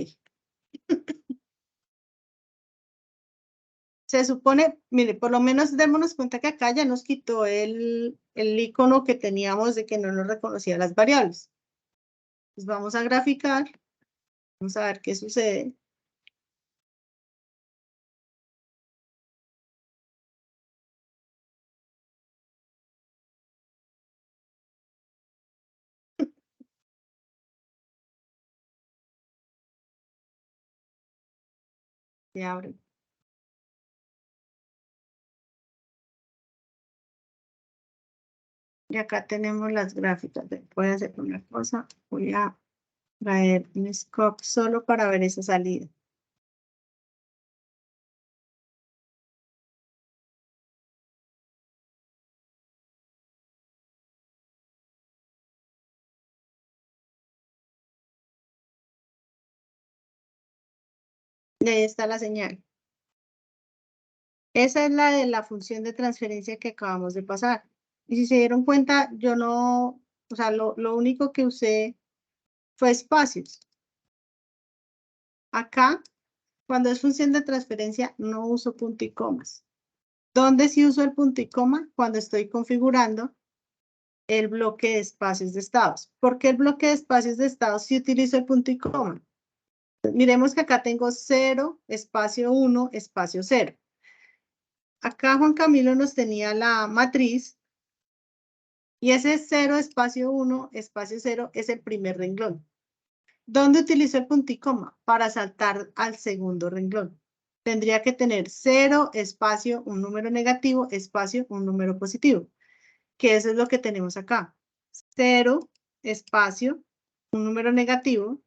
Se supone, mire, por lo menos démonos cuenta que acá ya nos quitó el icono que teníamos de que no nos reconocía las variables. Pues vamos a graficar. Vamos a ver qué sucede. Se abre. Y acá tenemos las gráficas. Voy a hacer una cosa. Voy a traer un scope solo para ver esa salida. Y ahí está la señal. Esa es la de la función de transferencia que acabamos de pasar. Y si se dieron cuenta, yo no, o sea, lo único que usé fue espacios. Acá, cuando es función de transferencia, no uso punto y comas. ¿Dónde sí uso el punto y coma? Cuando estoy configurando el bloque de espacios de estados. ¿Por qué el bloque de espacios de estados sí utilizo el punto y coma? Miremos que acá tengo 0, espacio 1, espacio 0. Acá Juan Camilo nos tenía la matriz y ese 0, espacio 1, espacio 0 es el primer renglón. ¿Dónde utilizo el punto y coma? Para saltar al segundo renglón. Tendría que tener 0, espacio, un número negativo, espacio, un número positivo. Que eso es lo que tenemos acá. 0, espacio, un número negativo,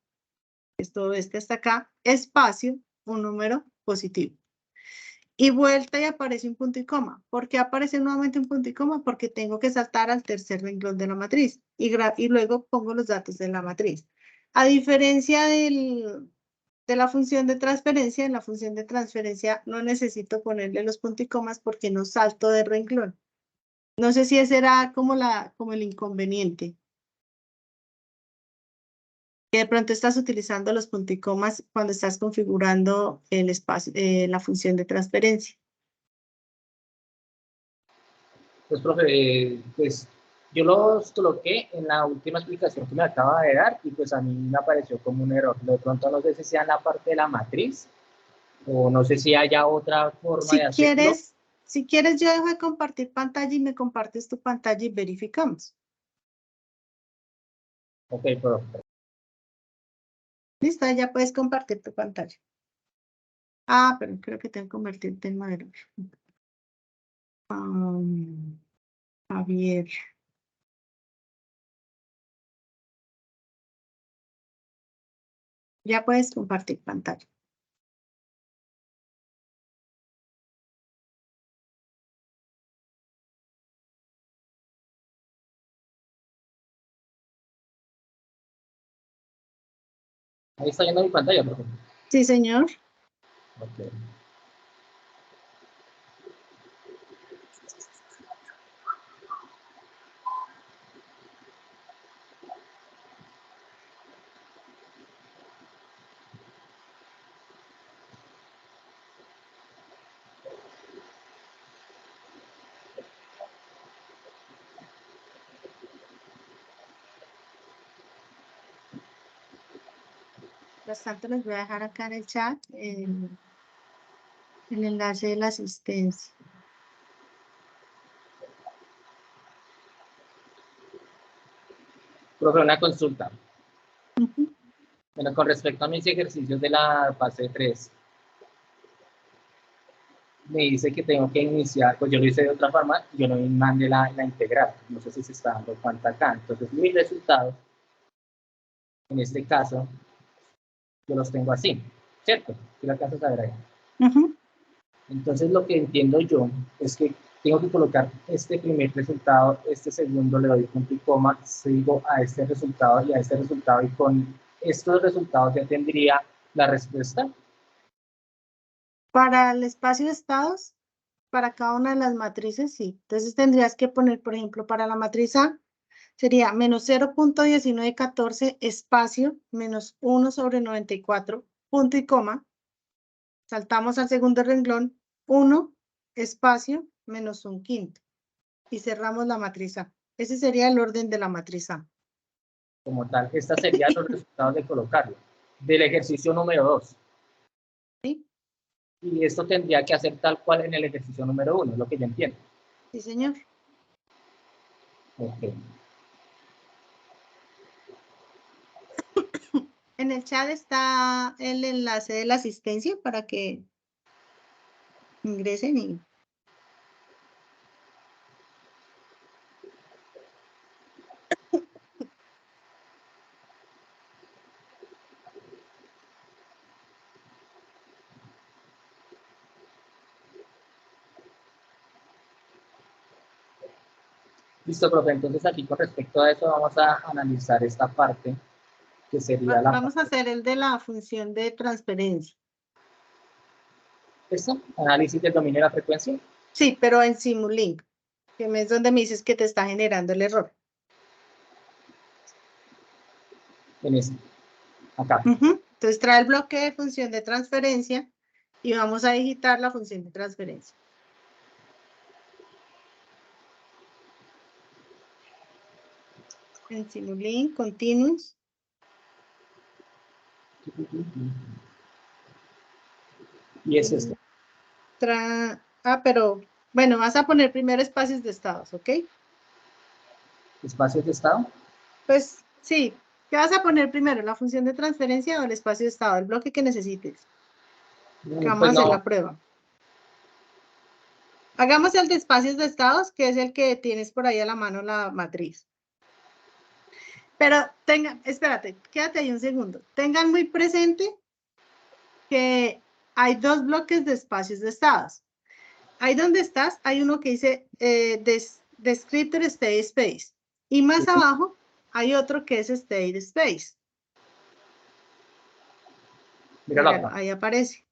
es todo este hasta acá, espacio, un número positivo. Y vuelta y aparece un punto y coma. ¿Por qué aparece nuevamente un punto y coma? Porque tengo que saltar al tercer renglón de la matriz y luego pongo los datos de la matriz. A diferencia de la función de transferencia, en la función de transferencia no necesito ponerle los puntos y comas porque no salto de renglón. No sé si ese era como el inconveniente. Que de pronto estás utilizando los puntos y comas cuando estás configurando el espacio, la función de transferencia. Pues, profe, pues yo los coloqué en la última explicación que me acaba de dar y pues a mí me apareció como un error. De pronto no sé si sea en la parte de la matriz o no sé si haya otra forma de hacerlo. Si quieres, yo dejo de compartir pantalla y me compartes tu pantalla y verificamos. Ok, profe. Listo, ya puedes compartir tu pantalla. Ah, pero creo que tengo que convertirte en moderador. Javier. Ya puedes compartir pantalla. Ahí está yendo mi pantalla, profe. Sí, señor. Ok. Mientras tanto, les voy a dejar acá en el chat el enlace de la asistencia. Profe, una consulta. Bueno, con respecto a mis ejercicios de la fase 3, me dice que tengo que iniciar, pues yo lo hice de otra forma, yo no mandé la integral, no sé si se está dando cuenta acá. Entonces, mis resultados, en este caso, yo los tengo así, ¿cierto? ¿Sí lo alcanzas a ver ahí? Ujú. Entonces lo que entiendo yo es que tengo que colocar este primer resultado, este segundo le doy punto y coma, sigo a este resultado y a este resultado, y con estos resultados ya tendría la respuesta. Para el espacio de estados, para cada una de las matrices, sí. Entonces tendrías que poner, por ejemplo, para la matriz A, sería menos 0.1914 espacio menos 1 sobre 94, punto y coma. Saltamos al segundo renglón, 1 espacio menos 1/5. Y cerramos la matriz A. Ese sería el orden de la matriz A. Como tal, estos serían los resultados de colocarlo. Del ejercicio número 2. ¿Sí? Y esto tendría que hacer tal cual en el ejercicio número 1, es lo que yo entiendo. Sí, señor. Ok. En el chat está el enlace de la asistencia para que ingresen y... Listo, profe. Entonces aquí con respecto a eso vamos a analizar esta parte que sería la... Vamos a hacer el de la función de transferencia. ¿Esto? Análisis del dominio de la frecuencia. Sí, pero en Simulink, que es donde me dices que te está generando el error. En este. Acá. Entonces trae el bloque de función de transferencia y vamos a digitar la función de transferencia. En Simulink, continuous. Y es esto. Pero bueno, vas a poner primero espacios de estados, ¿ok? ¿Espacios de estado? Pues sí, ¿qué vas a poner primero? ¿La función de transferencia o el espacio de estado? El bloque que necesites. Que vamos a hacer la prueba. Hagamos el de espacios de estados, que es el que tienes por ahí a la mano la matriz. Pero espérate, quédate ahí un segundo. Tengan muy presente que hay dos bloques de espacios de estados. Ahí donde estás, hay uno que dice Descriptor State Space. Y más abajo hay otro que es State Space. Míralo, ahí aparece.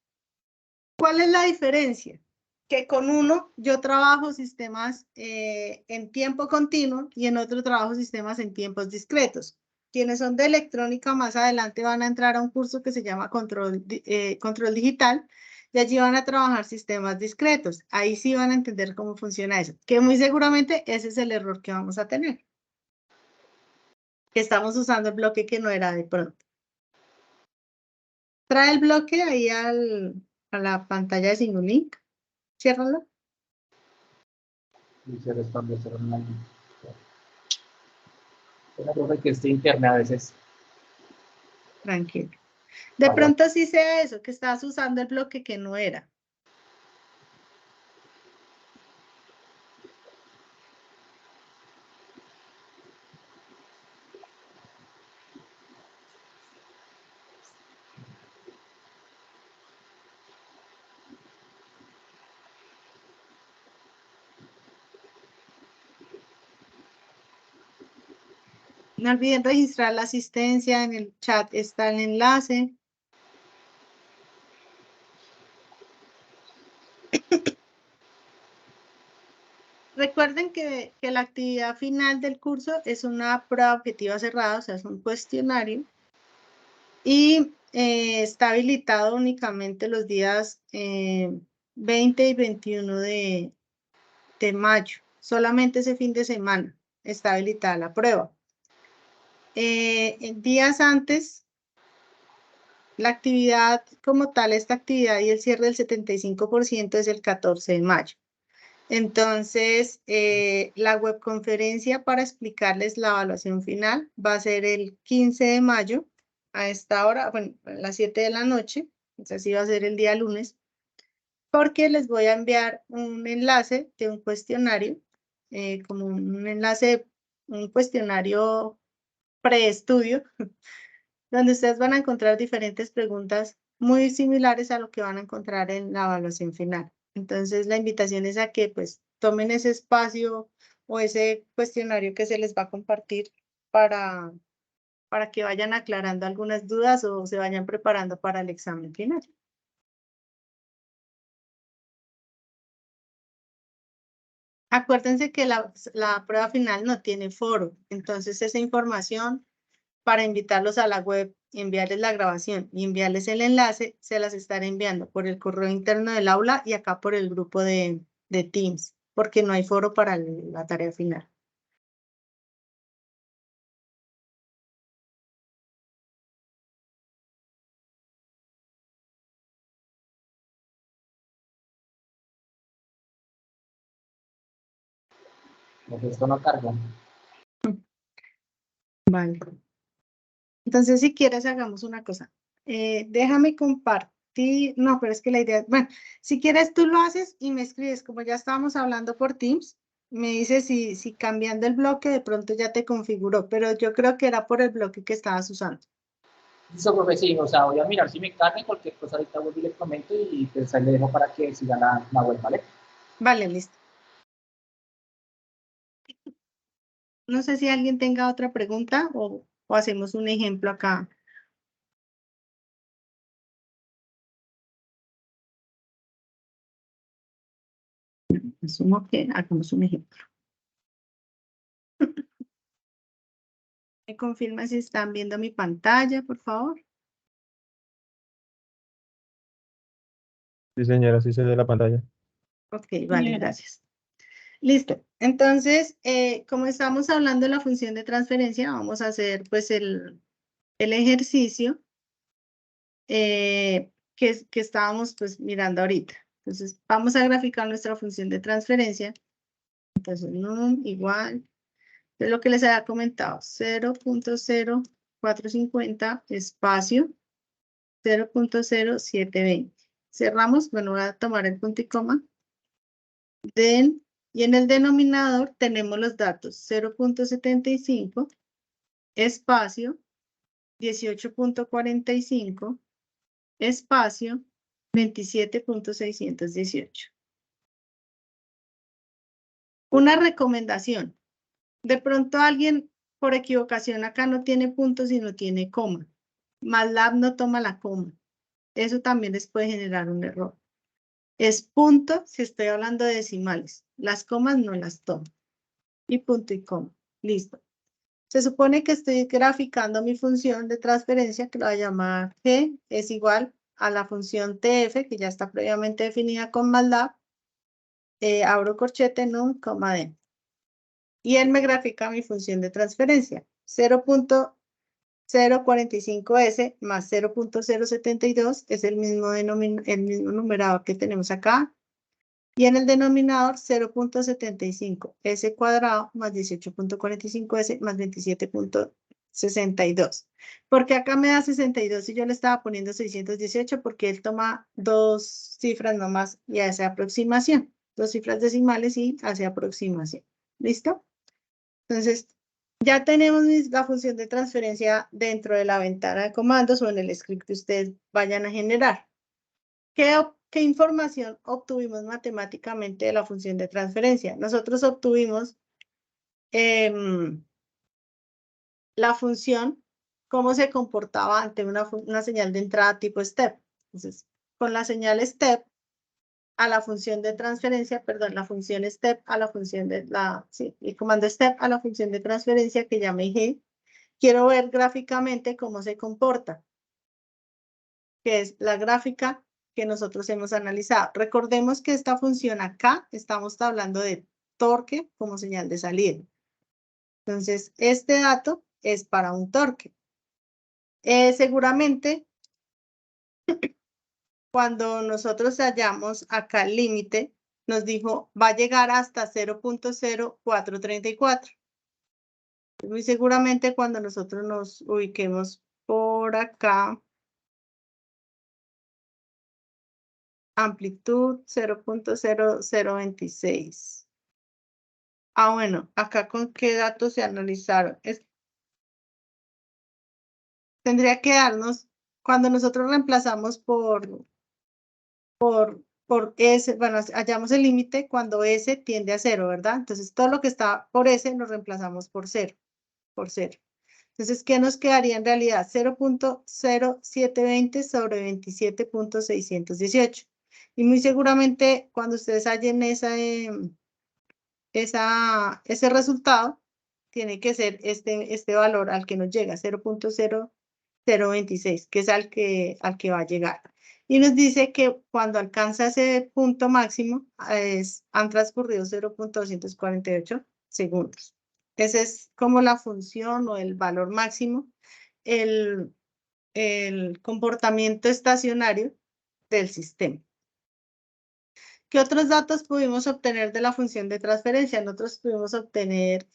¿Cuál es la diferencia? Que con uno yo trabajo sistemas en tiempo continuo y en otro trabajo sistemas en tiempos discretos. Quienes son de electrónica más adelante van a entrar a un curso que se llama control digital y allí van a trabajar sistemas discretos. Ahí sí van a entender cómo funciona eso, que muy seguramente ese es el error que vamos a tener. Que estamos usando el bloque que no era de pronto. Trae el bloque ahí a la pantalla de Simulink. Ciérralo. Y se restablecieron ahí. Una profe que esté interna a veces. Tranquilo. De pronto sí sea eso, que estás usando el bloque que no era. No olviden registrar la asistencia, en el chat está el enlace. Recuerden que la actividad final del curso es una prueba objetiva cerrada, o sea, es un cuestionario. Y está habilitado únicamente los días 20 y 21 de mayo. Solamente ese fin de semana está habilitada la prueba. En días antes, la actividad como tal, esta actividad y el cierre del 75% es el 14 de mayo. Entonces, la webconferencia para explicarles la evaluación final va a ser el 15 de mayo a esta hora, bueno, a las 7 de la noche, así va a ser el día lunes, porque les voy a enviar un enlace de un cuestionario, como un enlace, un cuestionario preestudio, donde ustedes van a encontrar diferentes preguntas muy similares a lo que van a encontrar en la evaluación final. Entonces, la invitación es a que pues tomen ese espacio o ese cuestionario que se les va a compartir para que vayan aclarando algunas dudas o se vayan preparando para el examen final. Acuérdense que la prueba final no tiene foro, entonces esa información para invitarlos a la web, enviarles la grabación y enviarles el enlace, se las estaré enviando por el correo interno del aula y acá por el grupo de Teams, porque no hay foro para la tarea final. Pues esto no carga. Vale. Entonces, si quieres, hagamos una cosa. Déjame compartir. No, pero es que la idea, bueno, si quieres tú lo haces y me escribes, como ya estábamos hablando por Teams, me dices si cambiando el bloque de pronto ya te configuró, pero yo creo que era por el bloque que estabas usando. Listo, profe, sí, o sea, voy a mirar si me carga, cualquier cosa ahorita vuelvo y le comento y pues ahí le dejo para que siga la web, ¿vale? Vale, listo. No sé si alguien tenga otra pregunta o hacemos un ejemplo acá. Asumo que hagamos un ejemplo. ¿Me confirma si están viendo mi pantalla, por favor? Sí, señora, sí se ve la pantalla. Ok, vale, gracias. Listo. Entonces, como estamos hablando de la función de transferencia, vamos a hacer pues el ejercicio que estábamos pues mirando ahorita. Entonces, vamos a graficar nuestra función de transferencia. Entonces, num igual. Es lo que les había comentado. 0.0450 espacio 0.0720. Cerramos. Bueno, voy a tomar el punto y coma. Y en el denominador tenemos los datos 0.75 espacio 18.45 espacio 27.618. Una recomendación. De pronto alguien por equivocación acá no tiene puntos y no tiene coma. MATLAB no toma la coma. Eso también les puede generar un error. Es punto si estoy hablando de decimales. Las comas no las tomo. Y punto y coma. Listo. Se supone que estoy graficando mi función de transferencia, que la voy a llamar G, es igual a la función TF, que ya está previamente definida con MATLAB. Abro corchete, num, coma D. Y él me grafica mi función de transferencia. 0.045S más 0.072 es el mismo numerador que tenemos acá. Y en el denominador 0.75, S cuadrado más 18.45S más 27.62. Porque acá me da 62 y yo le estaba poniendo 618 porque él toma dos cifras nomás y hace aproximación. Dos cifras decimales y hace aproximación. ¿Listo? Entonces, ya tenemos la función de transferencia dentro de la ventana de comandos o en el script que ustedes vayan a generar. ¿Qué información obtuvimos matemáticamente de la función de transferencia? Nosotros obtuvimos la función, cómo se comportaba ante una señal de entrada tipo step. Entonces, con la señal step a la función de transferencia, perdón, la función step a la función de el comando step a la función de transferencia que llamé G. Quiero ver gráficamente cómo se comporta, que es la gráfica que nosotros hemos analizado. Recordemos que esta función acá, estamos hablando de torque como señal de salida. Entonces, este dato es para un torque. Seguramente, cuando nosotros hallamos acá el límite, nos dijo, va a llegar hasta 0.0434. Muy seguramente cuando nosotros nos ubiquemos por acá, amplitud 0.0026. Bueno, acá con qué datos se analizaron. tendría que darnos, cuando nosotros reemplazamos por S, bueno, hallamos el límite cuando S tiende a 0, ¿verdad? Entonces, todo lo que está por S lo reemplazamos por 0, por 0. Entonces, ¿qué nos quedaría en realidad? 0.0720 sobre 27.618. Y muy seguramente cuando ustedes hallen ese resultado, tiene que ser este valor al que nos llega, 0.0026, que es al que va a llegar. Y nos dice que cuando alcanza ese punto máximo, han transcurrido 0.248 segundos. Esa es como la función o el valor máximo, el comportamiento estacionario del sistema. ¿Qué otros datos pudimos obtener de la función de transferencia? Nosotros pudimos obtener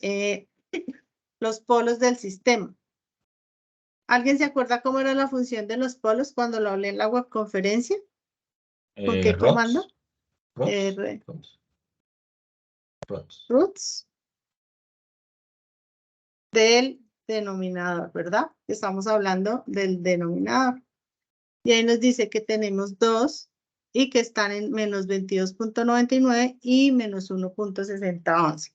los polos del sistema. ¿Alguien se acuerda cómo era la función de los polos cuando lo hablé en la webconferencia? ¿Con qué comando? Roots del denominador, ¿verdad? Estamos hablando del denominador. Y ahí nos dice que tenemos 2 y que están en menos 22.99 y menos 1.6011.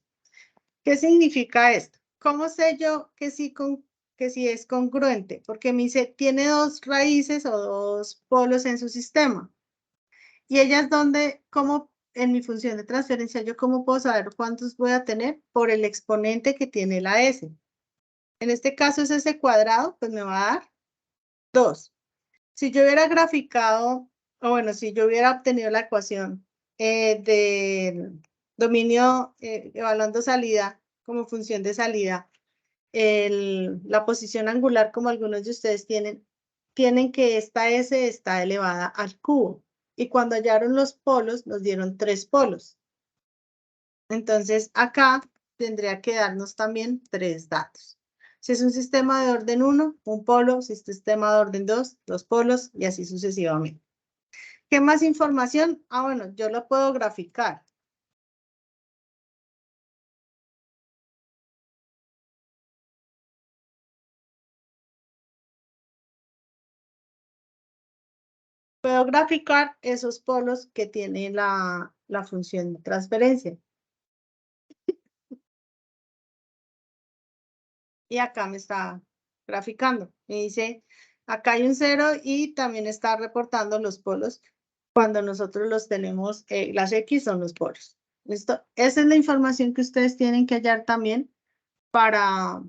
¿Qué significa esto? ¿Cómo sé yo que sí es congruente? Porque me dice, tiene 2 raíces o 2 polos en su sistema. Y ellas donde, como en mi función de transferencia, yo cómo puedo saber cuántos voy a tener por el exponente que tiene la S. En este caso es S cuadrado, pues me va a dar 2. Si yo hubiera graficado, o bueno, si yo hubiera obtenido la ecuación del dominio evaluando salida como función de salida, la posición angular como algunos de ustedes tienen que esta S está elevada al cubo. Y cuando hallaron los polos, nos dieron 3 polos. Entonces, acá tendría que darnos también 3 datos. Si es un sistema de orden 1, un polo. Si es un sistema de orden 2, 2 polos, y así sucesivamente. ¿Qué más información? Ah, bueno, yo lo puedo graficar. Puedo graficar esos polos que tiene la función de transferencia. Y acá me está graficando. Me dice, acá hay un 0 y también está reportando los polos cuando nosotros los tenemos, las X son los polos. ¿Listo? Esa es la información que ustedes tienen que hallar también para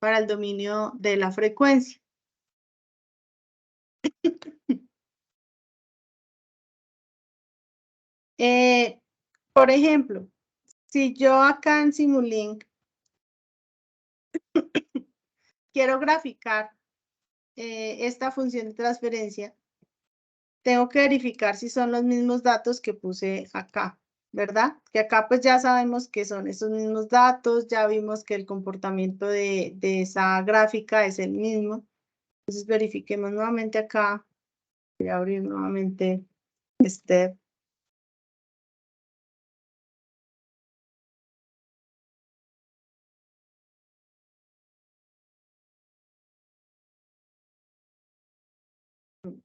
el dominio de la frecuencia. Por ejemplo, si yo acá en Simulink quiero graficar esta función de transferencia, tengo que verificar si son los mismos datos que puse acá, ¿verdad? Que acá pues ya sabemos que son esos mismos datos, ya vimos que el comportamiento de esa gráfica es el mismo. Entonces verifiquemos nuevamente acá. Voy a abrir nuevamente Step.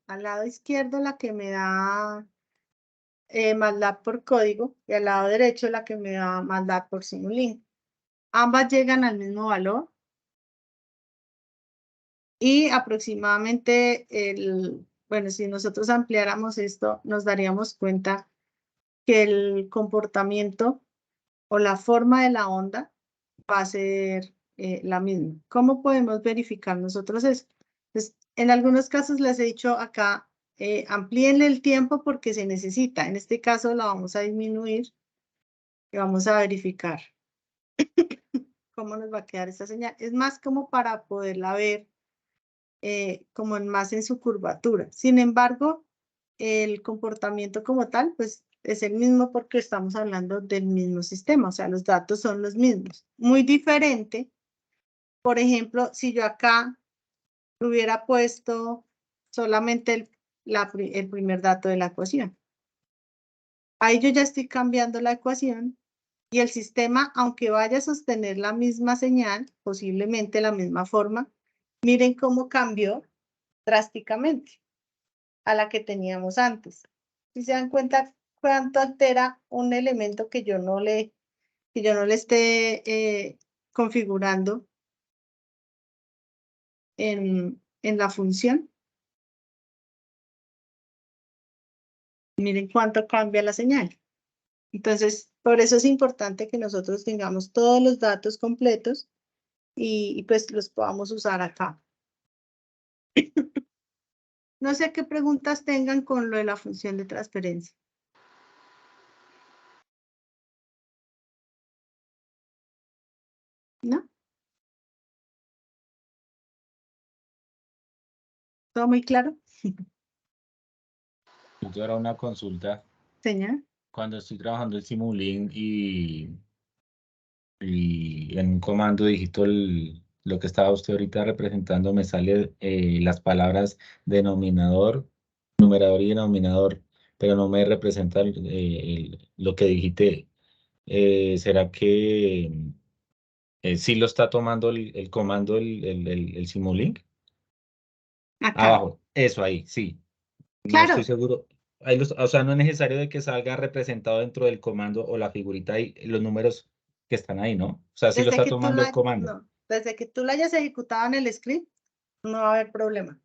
Al lado izquierdo la que me da MATLAB por código y al lado derecho la que me da MATLAB por Simulink. Ambas llegan al mismo valor y aproximadamente bueno, si nosotros ampliáramos esto, nos daríamos cuenta que el comportamiento o la forma de la onda va a ser la misma. ¿Cómo podemos verificar nosotros eso? Pues, en algunos casos les he dicho acá, amplíenle el tiempo porque se necesita. En este caso la vamos a disminuir y vamos a verificar cómo nos va a quedar esta señal. Es más como para poderla ver como más en su curvatura. Sin embargo, el comportamiento como tal, pues es el mismo porque estamos hablando del mismo sistema, o sea, los datos son los mismos. Muy diferente, por ejemplo, si yo acá hubiera puesto solamente el primer dato de la ecuación. Ahí yo ya estoy cambiando la ecuación y el sistema, aunque vaya a sostener la misma señal, posiblemente la misma forma, Miren cómo cambió drásticamente a la que teníamos antes. Si se dan cuenta cuánto altera un elemento que yo no le esté configurando en la función. Miren cuánto cambia la señal. Entonces, por eso es importante que nosotros tengamos todos los datos completos y pues los podamos usar acá. No sé qué preguntas tengan con lo de la función de transferencia. ¿No? ¿Todo muy claro? Yo era una consulta. Señor. Cuando estoy trabajando el Simulink y en un comando digito lo que estaba usted ahorita representando, me sale las palabras denominador, numerador y denominador, pero no me representa lo que digité. ¿Será que sí lo está tomando el comando, el Simulink? Acá. Abajo, eso ahí, sí. No estoy Claro. seguro. O sea, no es necesario de que salga representado dentro del comando o la figurita y los números que están ahí, ¿no? O sea, sí lo está tomando el comando. No, desde que tú lo hayas ejecutado en el script, no va a haber problema.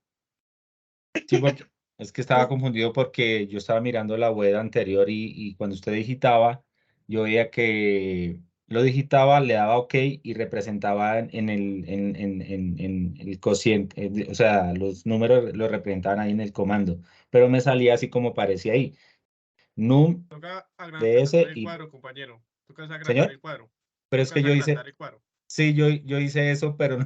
Sí, porque es que estaba confundido porque yo estaba mirando la web anterior y cuando usted digitaba, yo veía que lo digitaba, le daba OK y representaba en el cociente, o sea, los números lo representaban ahí en el comando, pero me salía así como parecía ahí. Num Toca DS agrandar el y... cuadro, compañero. Toca agrandar Señor, el cuadro. pero es Toca que yo hice, agrandar el cuadro. sí, yo hice eso, pero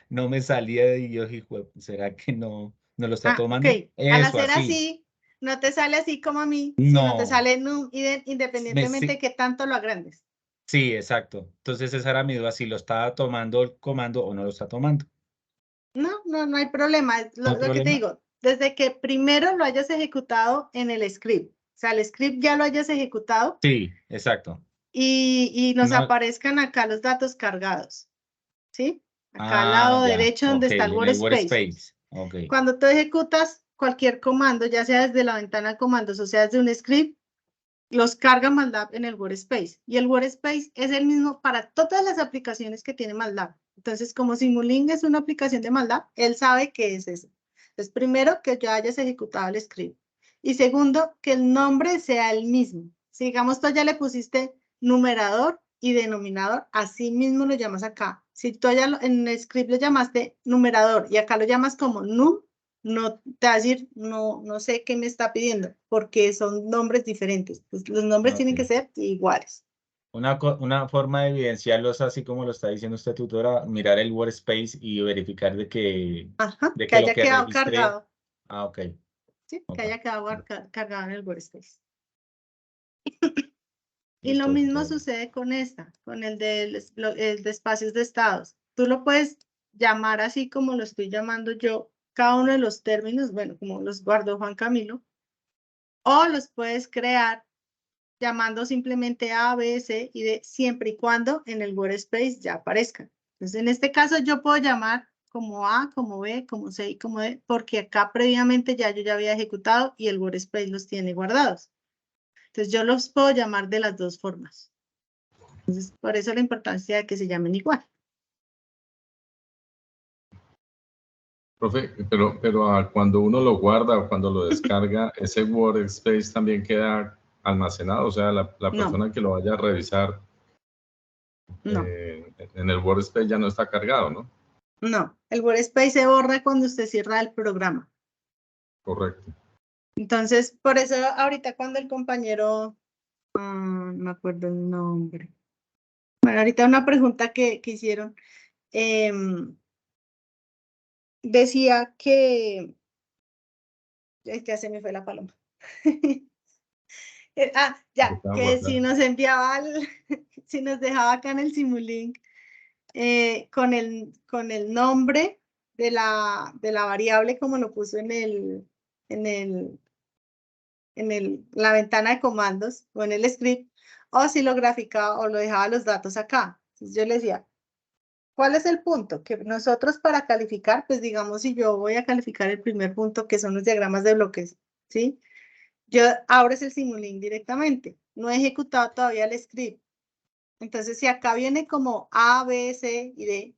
no me salía y yo dije, ¿será que no lo está tomando? Ok. Al Eso, hacer así. así, no te sale así como a mí, sino te No, sale independientemente de que tanto lo agrandes. sí, exacto. Entonces esa era mi duda, si lo estaba tomando el comando o no lo está tomando. No hay problema. ¿No hay Lo que te problema? digo, desde que primero lo hayas ejecutado en el script, o sea, el script ya lo hayas ejecutado Sí, exacto. y nos No, aparezcan acá los datos cargados, ¿sí? Acá al lado ya, derecho donde ok, está el en el workspace. workspace, ok. Cuando tú ejecutas cualquier comando, ya sea desde la ventana de comandos o sea desde un script, los carga MATLAB en el workspace. Y el workspace es el mismo para todas las aplicaciones que tiene MATLAB. Entonces, como Simulink es una aplicación de MATLAB, él sabe que es eso. Entonces, primero, que ya hayas ejecutado el script. Y segundo, que el nombre sea el mismo. Si digamos, tú ya le pusiste numerador y denominador, así mismo lo llamas acá. Si tú ya en el script lo llamaste numerador y acá lo llamas como num, no te va a decir, no sé qué me está pidiendo, porque son nombres diferentes. Pues los nombres tienen que ser iguales. Una forma de evidenciarlos así como lo está diciendo usted, tutora, mirar el workspace y verificar de que Que lo haya que quedado registré. cargado. Ok. Sí, Ok. que haya quedado cargado en el workspace. Y lo Listo, mismo tutora. sucede con con el de espacios de estados. Tú lo puedes llamar así como lo estoy llamando yo, cada uno de los términos, bueno, como los guardó Juan Camilo, o los puedes crear llamando simplemente A, B, C y D, siempre y cuando en el workspace ya aparezcan. Entonces, en este caso yo puedo llamar como A, como B, como C y como D, porque acá previamente yo ya había ejecutado y el workspace los tiene guardados. Entonces, yo los puedo llamar de las dos formas. Entonces, por eso la importancia de que se llamen igual. Profe, pero cuando uno lo guarda o cuando lo descarga, ese workspace también queda almacenado, o sea, la persona que lo vaya a revisar en el workspace ya no está cargado, ¿no? No, el workspace se borra cuando usted cierra el programa. Correcto. Entonces, por eso ahorita cuando el compañero, no me acuerdo el nombre. Bueno, ahorita una pregunta que hicieron, decía que, ya se me fue la paloma. Que si nos enviaba, si nos dejaba acá en el Simulink con el nombre de la variable como lo puso en la ventana de comandos o en el script, o si lo graficaba o lo dejaba los datos acá. Entonces yo le decía, ¿Cuál es el punto? Que nosotros para calificar, pues digamos, si yo voy a calificar el primer punto, que son los diagramas de bloques, ¿sí? Yo abres el Simulink directamente. No he ejecutado todavía el script. Entonces, si acá viene como A, B, C y D,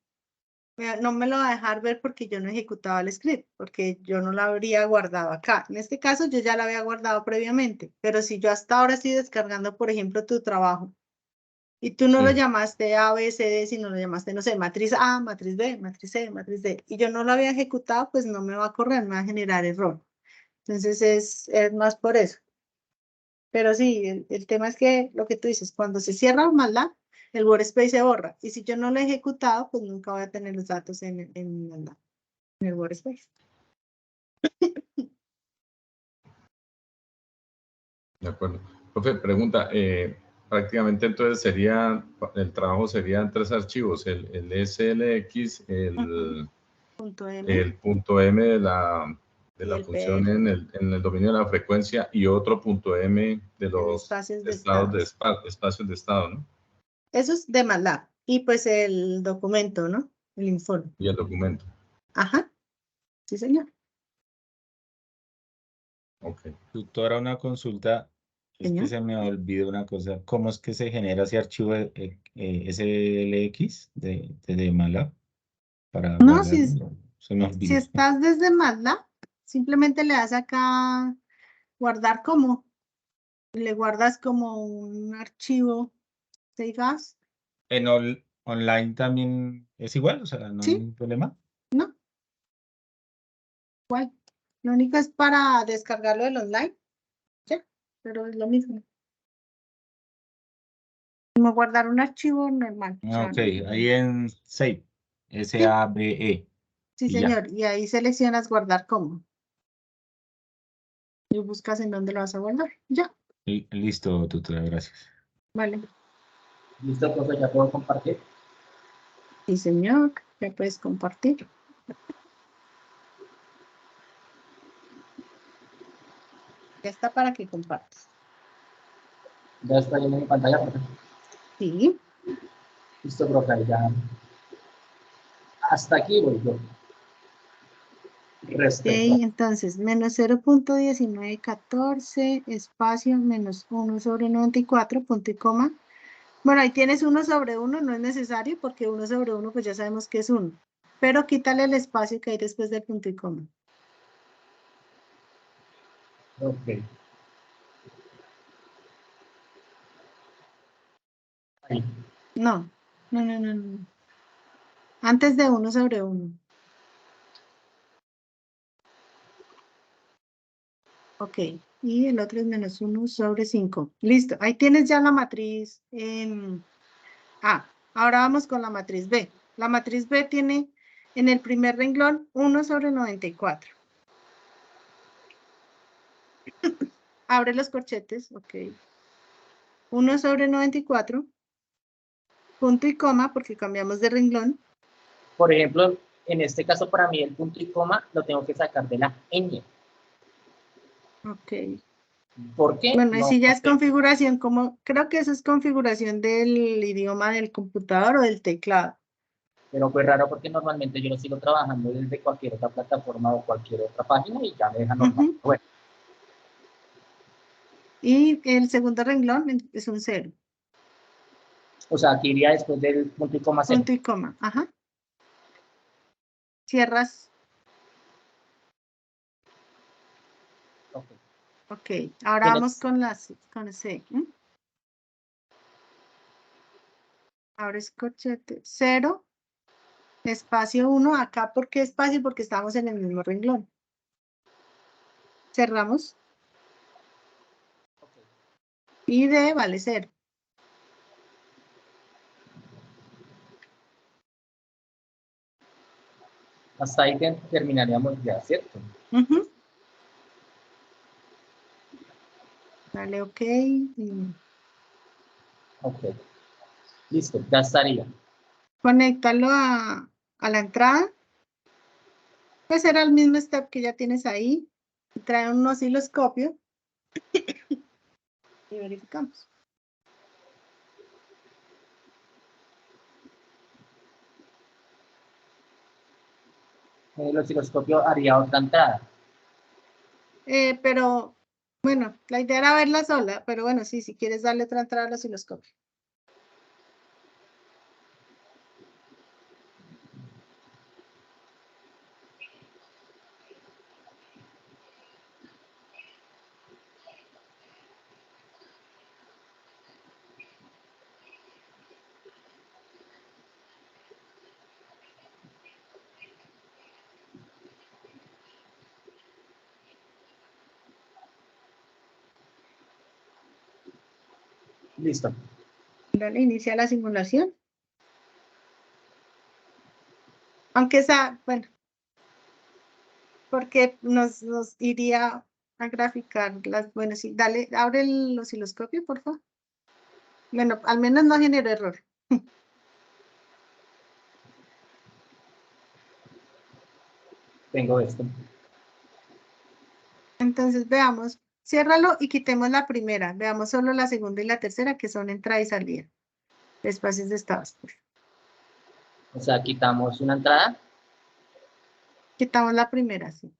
no me lo va a dejar ver porque yo no ejecutaba el script, porque yo no lo habría guardado acá. En este caso, yo ya lo había guardado previamente, pero si yo hasta ahora estoy descargando, por ejemplo, tu trabajo, y tú no lo llamaste A, B, C, D, sino lo llamaste, no sé, matriz A, matriz B, matriz C, matriz D, y yo no lo había ejecutado, pues no me va a correr, me va a generar error. Entonces, es más por eso. Pero sí, el tema es que lo que tú dices, cuando se cierra MATLAB, el workspace se borra. Y si yo no lo he ejecutado, pues nunca voy a tener los datos en MATLAB, en el workspace. De acuerdo. Profe, pregunta, prácticamente entonces sería, el trabajo sería en 3 archivos, el SLX, Punto M. el punto M de la función PF. en el dominio de la frecuencia y otro punto M de los espacios de espacios de estado, ¿no? Eso es de MATLAB. Y pues el documento, ¿no? El informe. Y el documento. Ajá. Sí, señor. Ok. Tutora, una consulta. Es que Señor. se me olvidó una cosa. ¿Cómo es que se genera ese archivo SLX de MATLAB? Para No, guardarlo? Se me olvidó. si estás desde MATLAB, simplemente le das acá guardar como. Le guardas como un archivo, save as. ¿En online también es igual? O sea, no hay Sí. ningún problema. No, igual. Lo único es para descargarlo del online. Ya, pero es lo mismo. Como guardar un archivo normal. O sea, Ok, ahí en Save. SAVE. sí, y ya. señor. Y ahí seleccionas guardar como. Y buscas en dónde lo vas a guardar. Ya, Listo, tutora, gracias. vale. ¿Listo, profe? ¿Ya puedo compartir? Sí, señor. Ya puedes compartir. Ya está para que compartas. ¿Ya está lleno mi pantalla, profe? Sí. Listo, profe, ya. Hasta aquí voy yo. Respecto. Entonces, menos 0.1914, espacio, menos 1 sobre 94, punto y coma. Bueno, ahí tienes 1 sobre 1, no es necesario porque 1 sobre 1 pues ya sabemos que es 1. Pero quítale el espacio que hay después del punto y coma. Ok. Ahí. No. Antes de 1 sobre 1. Ok. Y el otro es menos 1 sobre 5. Listo. Ahí tienes ya la matriz A. Ahora vamos con la matriz B. La matriz B tiene en el primer renglón 1 sobre 94. Abre los corchetes. Ok. 1 sobre 94. Punto y coma porque cambiamos de renglón. Por ejemplo, en este caso para mí el punto y coma lo tengo que sacar de la ñ. Ok. ¿Por qué? Bueno, No si ya es sé. configuración, como creo que eso es configuración del idioma del computador o del teclado. Pero fue raro porque normalmente yo lo sigo trabajando desde cualquier otra plataforma o cualquier otra página y ya me deja normal. Bueno. Y el segundo renglón es un 0. O sea, aquí iría después del punto y coma 0. Punto y coma, ajá. Cierras. Ok. Ok, ahora vamos con C. Abres corchete 0, espacio 1, acá ¿por qué espacio? Porque estamos en el mismo renglón. Cerramos. Y D vale 0. Hasta ahí terminaríamos ya, ¿cierto? Dale OK. Ok. Listo, ya estaría. Conéctalo a la entrada. Pues era el mismo step que ya tienes ahí. Trae un osciloscopio. Y verificamos. el osciloscopio haría otra entrada. Pero, bueno, la idea era verla sola, pero bueno, sí, si quieres darle otra entrada al osciloscopio. Listo. Dale, inicia la simulación. Aunque esa, bueno, porque nos iría a graficar las, bueno, sí, dale, abre el osciloscopio, por favor. Bueno, al menos no generó error. Tengo esto. Entonces veamos, ciérralo y quitemos la primera. Veamos solo la segunda y la tercera, que son entrada y salida. Espacios de estados. O sea, quitamos una entrada. Quitamos la primera, sí.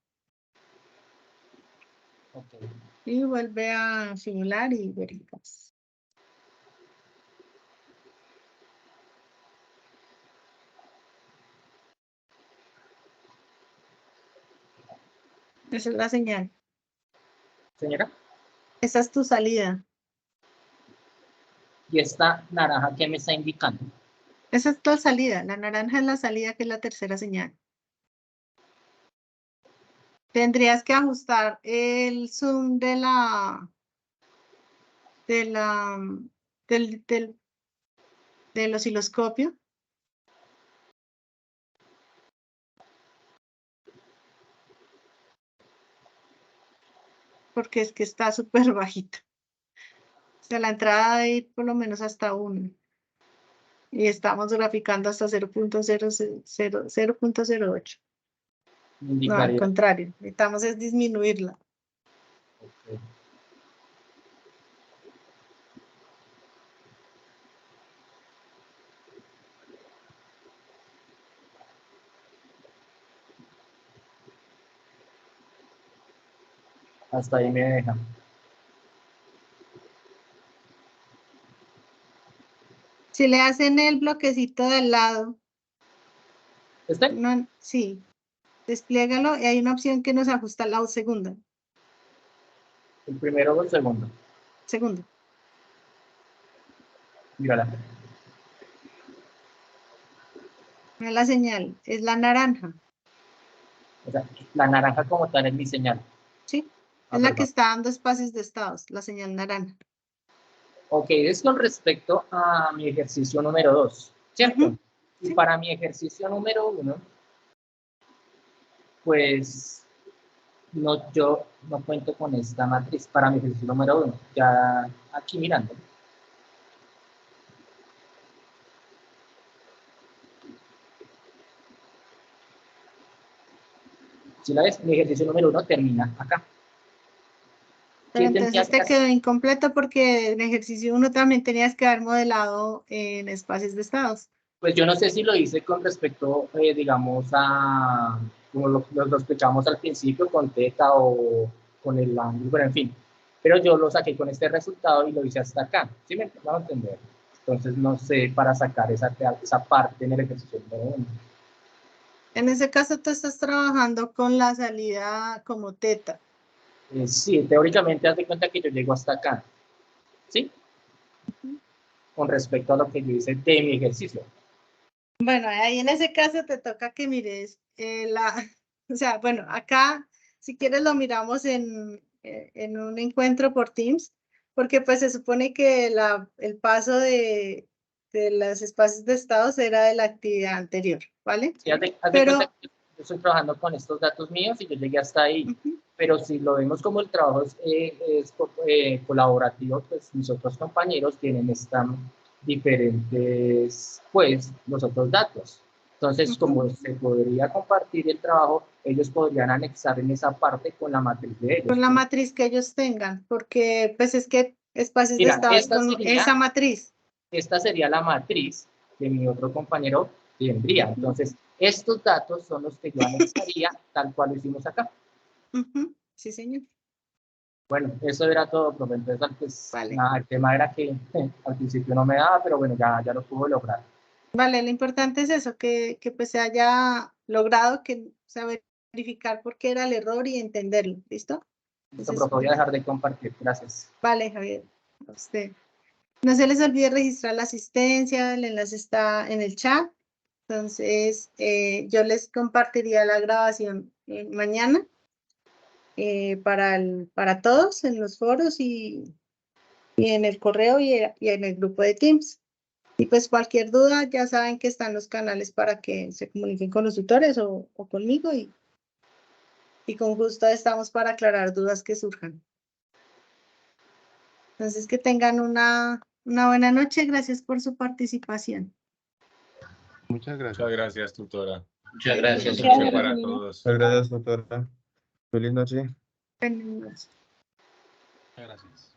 Okay. Y vuelve a simular y verificamos. Esa es la señal. Señora. Esa es tu salida. ¿Y esta naranja qué me está indicando? Esa es tu salida. La naranja es la salida, que es la tercera señal. Tendrías que ajustar el zoom del osciloscopio. Porque es que está súper bajito. O sea, la entrada debe ir por lo menos hasta 1. Y estamos graficando hasta 0.08. No, al contrario, necesitamos es disminuirla. Okay. Hasta ahí me deja. Si le hacen el bloquecito del lado. ¿Este? No, sí. Despliégalo y hay una opción que nos ajusta la segunda. ¿El primero o el segundo? Segundo. Mírala. No es la señal, es la naranja. O sea, la naranja como tal es mi señal. Sí, es la que está dando espacios de estados, la señal naranja. Ok, es con respecto a mi ejercicio número 2, ¿cierto? Y sí. Para mi ejercicio número 1, pues yo no cuento con esta matriz para mi ejercicio número 1. Ya aquí mirando. Si la ves, mi ejercicio número 1 termina acá. Pero entonces te quedó incompleto porque en ejercicio 1 también tenías que haber modelado en espacios de estados. Pues yo no sé si lo hice con respecto, digamos, a como lo sospechamos al principio con teta o con el ángulo, pero en fin. Pero yo lo saqué con este resultado y lo hice hasta acá. ¿Sí me van a entender? Entonces no sé para sacar esa parte en el ejercicio número 1. En ese caso tú estás trabajando con la salida como teta. Sí, teóricamente haz de cuenta que yo llego hasta acá. ¿Sí? Con respecto a lo que yo hice de mi ejercicio. Bueno, ahí en ese caso te toca que mires o sea, bueno, acá si quieres lo miramos en un encuentro por Teams, porque pues se supone que el paso de los espacios de estados era de la actividad anterior, ¿vale? Sí, haz de cuenta que yo estoy trabajando con estos datos míos y yo llegué hasta ahí, pero si lo vemos como el trabajo es colaborativo, pues mis otros compañeros tienen diferentes, pues, los otros datos. Entonces, como se podría compartir el trabajo, ellos podrían anexar en esa parte con la matriz de ellos. Con la matriz que ellos tengan, porque pues es que espacios de estados con esa matriz. Esta sería la matriz que mi otro compañero tendría. Entonces, Estos datos son los que yo anexaría tal cual lo hicimos acá. Sí, señor. Bueno, eso era todo, profe. Entonces, pues, Vale. nada, el tema era que al principio no me daba, pero bueno, ya lo pude lograr. Vale, lo importante es eso, que pues se haya logrado verificar por qué era el error y entenderlo, ¿listo? Entonces, profe, voy a dejar de compartir. Gracias. Vale, Javier. A usted. No se les olvide registrar la asistencia, el enlace está en el chat. Entonces, yo les compartiría la grabación mañana para todos en los foros y en el correo y en el grupo de Teams. Y pues cualquier duda, ya saben que están los canales para que se comuniquen con los tutores o conmigo y con gusto estamos para aclarar dudas que surjan. Entonces, que tengan una buena noche. Gracias por su participación. Muchas gracias. Muchas gracias, tutora. Muchas gracias. Muchas gracias para todos. Muchas gracias, doctora. Feliz noche. Buenas noches. Muchas gracias.